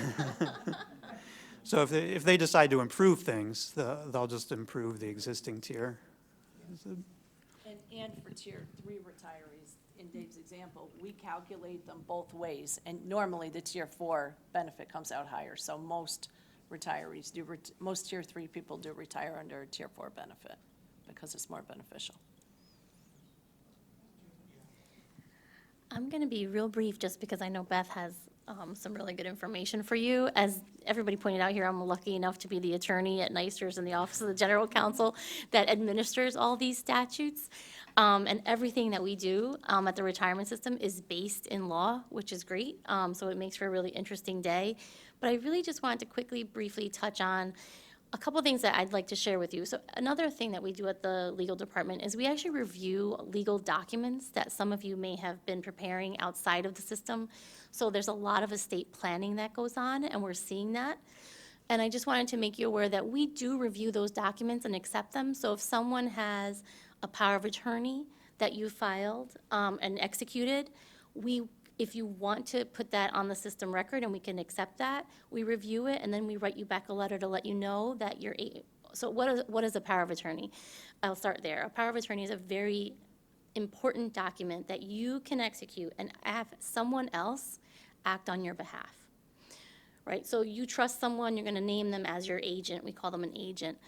so if they decide to improve things, they'll just improve the existing tier. And for Tier 3 retirees, in Dave's example, we calculate them both ways, and normally the Tier 4 benefit comes out higher, so most retirees do, most Tier 3 people do retire under a Tier 4 benefit, because it's more beneficial. I'm going to be real brief just because I know Beth has some really good information for you. As everybody pointed out here, I'm lucky enough to be the attorney at NYSERS in the Office of the General Counsel that administers all these statutes. And everything that we do at the retirement system is based in law, which is great. So it makes for a really interesting day. But I really just wanted to quickly, briefly touch on a couple things that I'd like to share with you. So another thing that we do at the legal department is we actually review legal documents that some of you may have been preparing outside of the system. So there's a lot of estate planning that goes on, and we're seeing that. And I just wanted to make you aware that we do review those documents and accept them. So if someone has a power of attorney that you filed and executed, if you want to put that on the system record and we can accept that, we review it and then we write you back a letter to let you know that you're, so what is a power of attorney? I'll start there. A power of attorney is a very important document that you can execute and have someone else act on your behalf, right? So you trust someone, you're gonna name them as your agent. We call them an agent.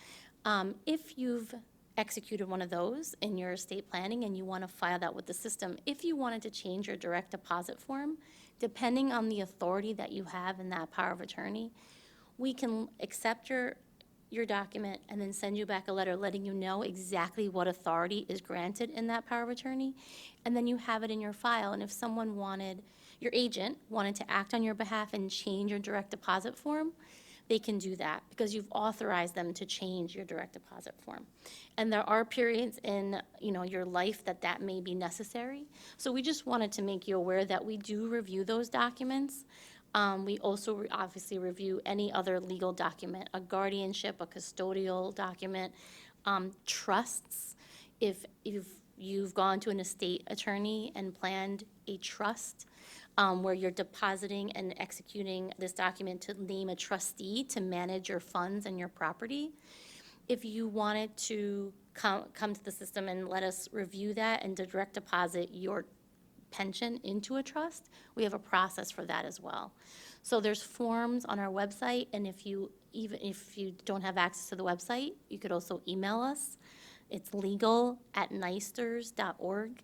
If you've executed one of those in your estate planning and you want to file that with the system, if you wanted to change your direct deposit form, depending on the authority that you have in that power of attorney, we can accept your document and then send you back a letter letting you know exactly what authority is granted in that power of attorney, and then you have it in your file. And if someone your agent wanted to act on your behalf and change your direct deposit form, they can do that because you've authorized them to change your direct deposit form. And there are periods in your life that may be necessary. So we just wanted to make you aware that we do review those documents. We also obviously review any other legal document, a guardianship, a custodial document, trusts. If you've gone to an estate attorney and planned a trust, where you're depositing and executing this document to name a trustee to manage your funds and your property. If you wanted to come to the system and let us review that and to direct deposit your pension into a trust, we have a process for that as well. So there's forms on our website, and if you even if you don't have access to the website, you could also email us. It's legal@nysters.org,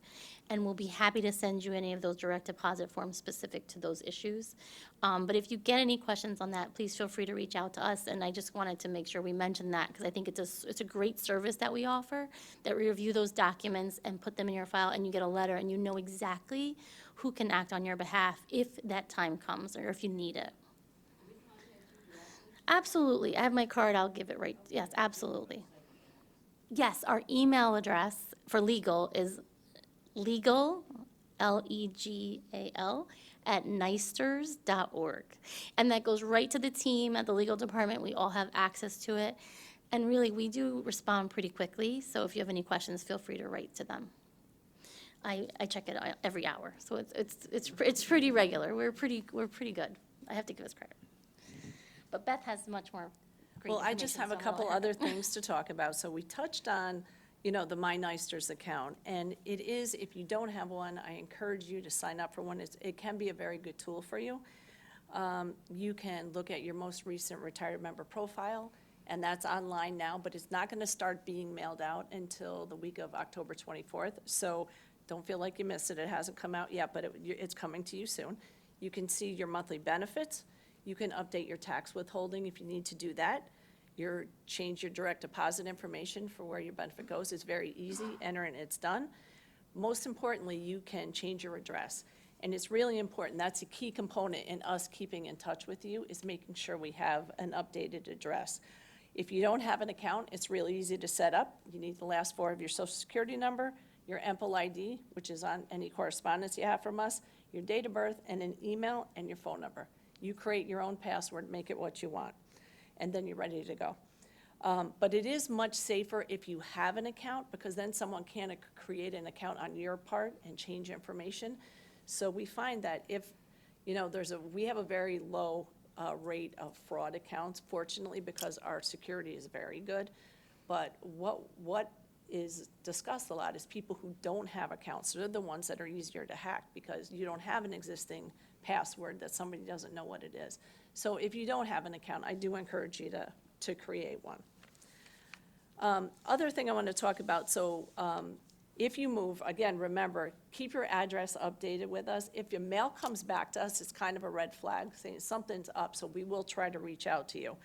and we'll be happy to send you any of those direct deposit forms specific to those issues. But if you get any questions on that, please feel free to reach out to us, and I just wanted to make sure we mentioned that, because I think it's a great service that we offer, that we review those documents and put them in your file, and you get a letter, and you know exactly who can act on your behalf if that time comes, or if you need it. Absolutely. I have my card. I'll give it right. Yes, absolutely. Yes, our email address for legal is legal, Legal, @nysters.org. And that goes right to the team at the legal department. We all have access to it. And really, we do respond pretty quickly. So if you have any questions, feel free to write to them. I check it every hour, so it's pretty regular. We're pretty good. I have to give us credit. But Beth has much more great Well, I just information, have a so I'm gonna couple let her other go. things to talk about. So we touched on, the My Nysters account. And it is, if you don't have one, I encourage you to sign up for one. It can be a very good tool for you. You can look at your most recent retired member profile, and that's online now, but it's not going to start being mailed out until the week of October 24th. So don't feel like you missed it. It hasn't come out yet, but it's coming to you soon. You can see your monthly benefits. You can update your tax withholding if you need to do that. Change your direct deposit information for where your benefit goes. It's very easy. Enter and it's done. Most importantly, you can change your address. And it's really important. That's a key component in us keeping in touch with you, is making sure we have an updated address. If you don't have an account, it's really easy to set up. You need the last four of your social security number, your EMPL ID, which is on any correspondence you have from us, your date of birth, and an email and your phone number. You create your own password, make it what you want, and then you're ready to go. But it is much safer if you have an account, because then someone can create an account on your part and change information. So we find that if, we have a very low rate of fraud accounts, fortunately, because our security is very good. But what is discussed a lot is people who don't have accounts. They're the ones that are easier to hack, because you don't have an existing password that somebody doesn't know what it is. So if you don't have an account, I do encourage you to create one. Other thing I want to talk about, if you move, again, remember, keep your address updated with us. If your mail comes back to us, it's kind of a red flag saying something's up, so we will try to reach out to you.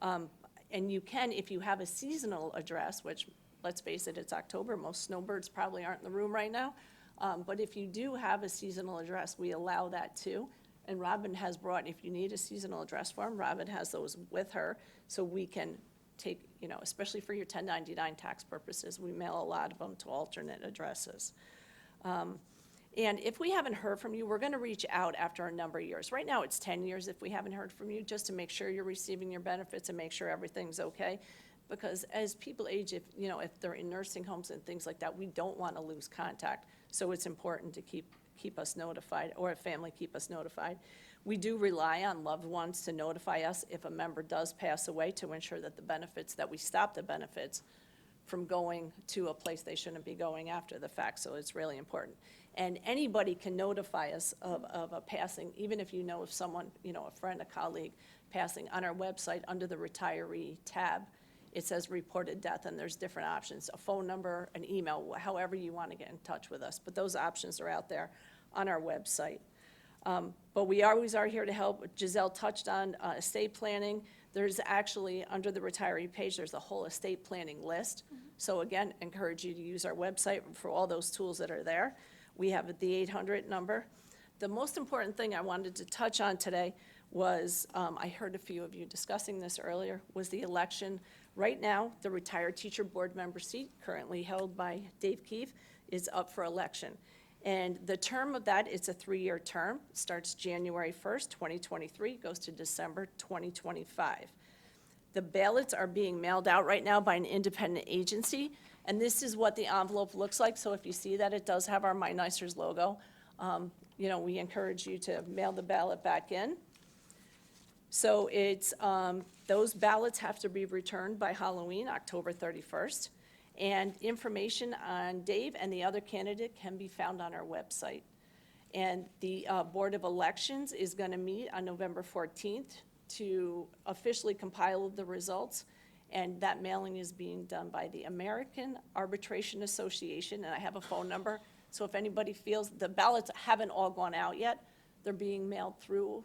And you can, if you have a seasonal address, which, let's face it, it's October, most snowbirds probably aren't in the room right now. But if you do have a seasonal address, we allow that too. And Robin has brought, if you need a seasonal address form, Robin has those with her, so we can take, especially for your 1099 tax purposes, we mail a lot of them to alternate addresses. And if we haven't heard from you, we're going to reach out after a number of years. Right now, it's 10 years if we haven't heard from you, just to make sure you're receiving your benefits and make sure everything's okay. Because as people age, if they're in nursing homes and things like that, we don't want to lose contact. So it's important to keep us notified, or a family keep us notified. We do rely on loved ones to notify us if a member does pass away, to ensure that we stop the benefits from going to a place they shouldn't be going after the fact. So it's really important. And anybody can notify us of a passing, even if if someone, a friend, a colleague passing. On our website, under the retiree tab, it says reported death, and there's different options, a phone number, an email, however you want to get in touch with us. But those options are out there on our website. But we always are here to help. Giselle touched on estate planning. There's actually, under the retiree page, there's a whole estate planning list. So again, encourage you to use our website for all those tools that are there. We have the 800 number. The most important thing I wanted to touch on today was, I heard a few of you discussing this earlier, was the election. Right now, the retired teacher board member seat, currently held by Dave Keefe, is up for election. And the term of that, it's a 3-year term, starts January 1st, 2023, goes to December 2025. The ballots are being mailed out right now by an independent agency, and this is what the envelope looks like. So if you see that, it does have our My Nysters logo. We encourage you to mail the ballot back in. So it's, those ballots have to be returned by Halloween, October 31st. And information on Dave and the other candidate can be found on our website. And the Board of Elections is going to meet on November 14th to officially compile the results, and that mailing is being done by the American Arbitration Association, and I have a phone number. So if anybody feels, the ballots haven't all gone out yet. They're being mailed through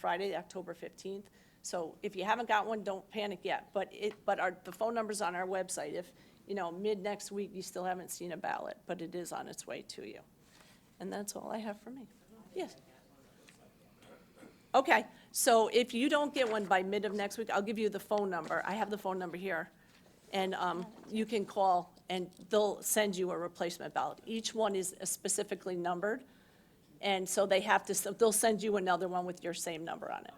Friday, October 15th. So if you haven't got one, don't panic yet. But the phone number's on our website. If, mid-next week, you still haven't seen a ballot, but it is on its way to you. And that's all I have for me. Yes. Okay, so if you don't get one by mid of next week, I'll give you the phone number. I have the phone number here. And you can call, and they'll send you a replacement ballot. Each one is specifically numbered, and so they'll send you another one with your same number on it.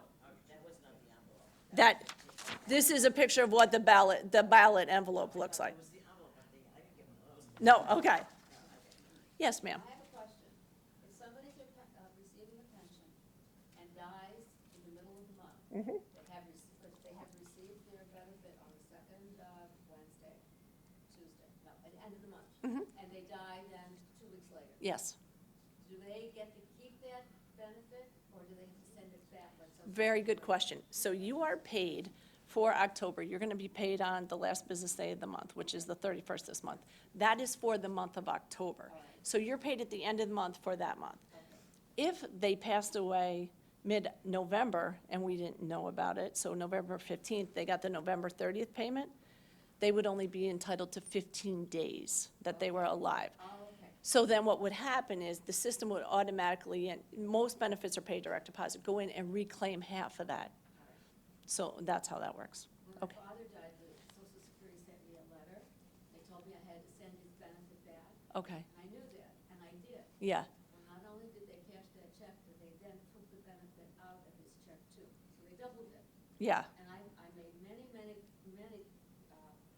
This is a picture of what the ballot envelope looks like. No, okay. Yes, ma'am. I have a question. If somebody's receiving a pension and dies in the middle of the month, they have received their benefit on the second Wednesday, Tuesday, no, at the end of the month, and they die then 2 weeks later. Yes. Do they get to keep that benefit, or do they have to send it back? Very good question. So you are paid for October. You're going to be paid on the last business day of the month, which is the 31st this month. That is for the month of October. So you're paid at the end of the month for that month. If they passed away mid-November and we didn't know about it, so November 15th, they got the November 30th payment, they would only be entitled to 15 days that they were alive. So then what would happen is the system would automatically, and most benefits are paid direct deposit, go in and reclaim half of that. So that's how that works. When Okay. my father died, the Social Security sent me a letter. They told me I had to send his benefit back. Okay, I knew that, and I did. yeah, Well, not only did they cash that check, but they then took the benefit out of his check too. So they doubled it. yeah, And I made many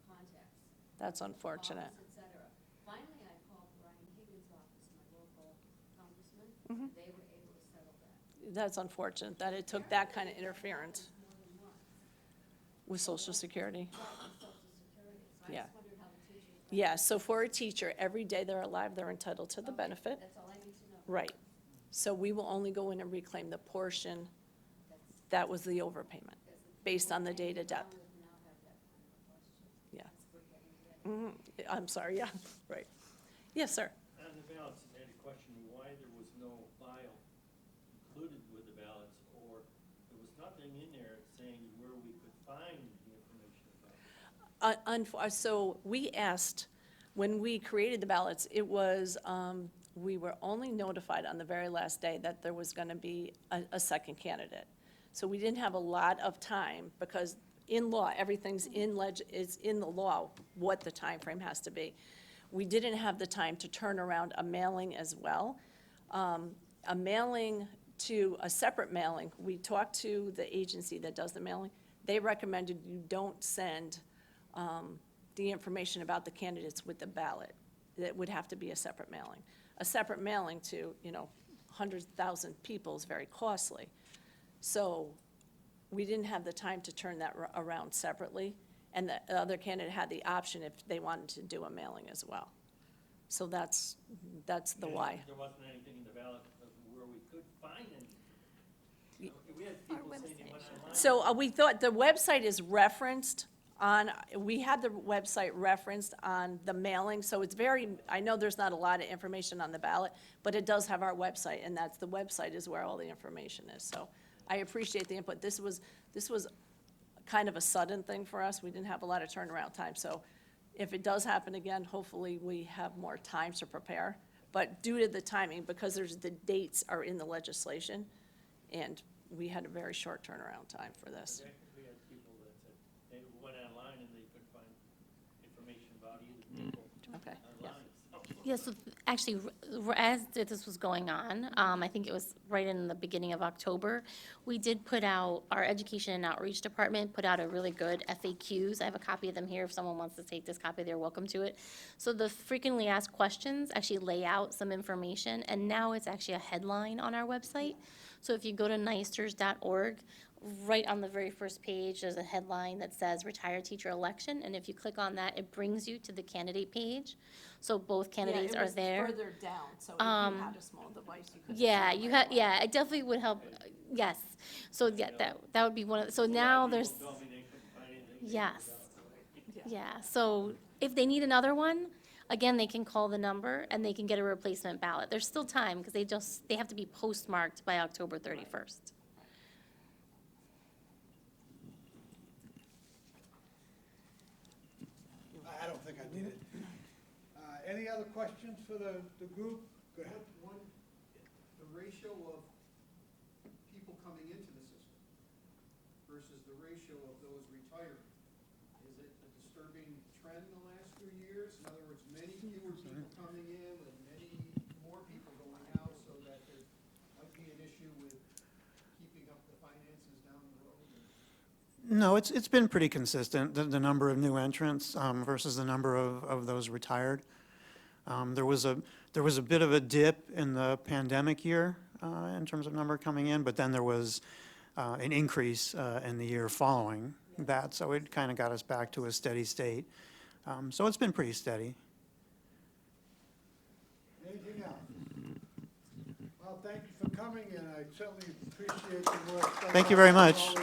contacts. that's unfortunate. Office, et cetera. Finally, I called Brian Higgins' office, my local congressman. Mm-hmm. They were able to settle that. That's unfortunate that it took that kind of interference More than once. with Social Security. Right, with Social Security. So I Yeah. just wondered how the teachers. Yeah, so for a teacher, every day they're alive, they're entitled to the benefit. That's all I need to know. Right. So we will only go in and reclaim the portion that was the overpayment, based on the date of death. I would now have that kind of a question. Yeah. That's we're getting to that. I'm sorry, yeah, right. Yes, sir. On the ballots, I had a question why there was no file included with the ballots, or there was nothing in there saying where we could find the information about it. So we asked, when we created the ballots, it was, we were only notified on the very last day that there was going to be a second candidate. So we didn't have a lot of time, because in law, everything's is in the law, what the time frame has to be. We didn't have the time to turn around a mailing as well. A mailing to a separate mailing, we talked to the agency that does the mailing. They recommended you don't send the information about the candidates with the ballot. It would have to be a separate mailing. A separate mailing to, 100,000 people is very costly. So we didn't have the time to turn that around separately, and the other candidate had the option if they wanted to do a mailing as well. So that's the And why. There wasn't anything in the ballot of where we could find anything. We had people saying they went online. So we thought the website is referenced we had the website referenced on the mailing, so it's I know there's not a lot of information on the ballot, but it does have our website, and the website is where all the information is. So I appreciate the input. This was kind of a sudden thing for us. We didn't have a lot of turnaround time, so if it does happen again, hopefully we have more time to prepare. But due to the timing, because the dates are in the legislation, and we had a very short turnaround time for this. We had people that said they went online and they couldn't find information about either people Okay, yeah. online. Yeah, so actually, as this was going on, I think it was right in the beginning of October, we did put out, our Education and Outreach Department put out a really good FAQs. I have a copy of them here. If someone wants to take this copy, they're welcome to it. So the frequently asked questions actually lay out some information, and now it's actually a headline on our website. So if you go to NYSers.org, right on the very first page, there's a headline that says retired teacher election, and if you click on that, it brings you to the candidate page. So both candidates are there. Further down, so if you had a small device, you could. Yeah, it definitely would help Yes, so yeah, that would be one of, so now there's, Tell me they couldn't find anything. yes. Yeah, so if they need another one, again, they can call the number and they can get a replacement ballot. There's still time, because they have to be postmarked by October 31st. I don't think I did it. Any other questions for the group? Go ahead. One, the ratio of people coming into the system versus the ratio of those retiring. Is it a disturbing trend in the last few years? In other words, many fewer people coming in and many more people going out, so that there might be an issue with keeping up the finances down the road? No, it's been pretty consistent, the number of new entrants versus the number of those retired. There was a bit of a dip in the pandemic year in terms of number coming in, but then there was an increase in the year following that, so it kind of got us back to a steady state. So it's been pretty steady. Anything else? Well, thank you for coming, and I certainly appreciate the work. done Thank you by very all much. of you.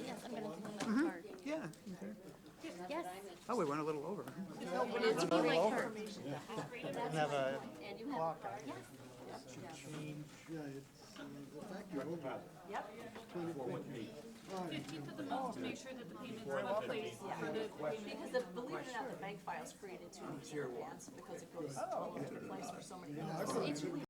Yes, I'm gonna take my card. Yeah. Yes. Oh, we went a little over. It's be my card. Have a And you have a card? Yes. Yeah, thank you. Yep. All right. 15th of the month to make sure that the payments are in place. Because believe it or not, the bank file's created 2 weeks in advance because it goes all over the place for so many.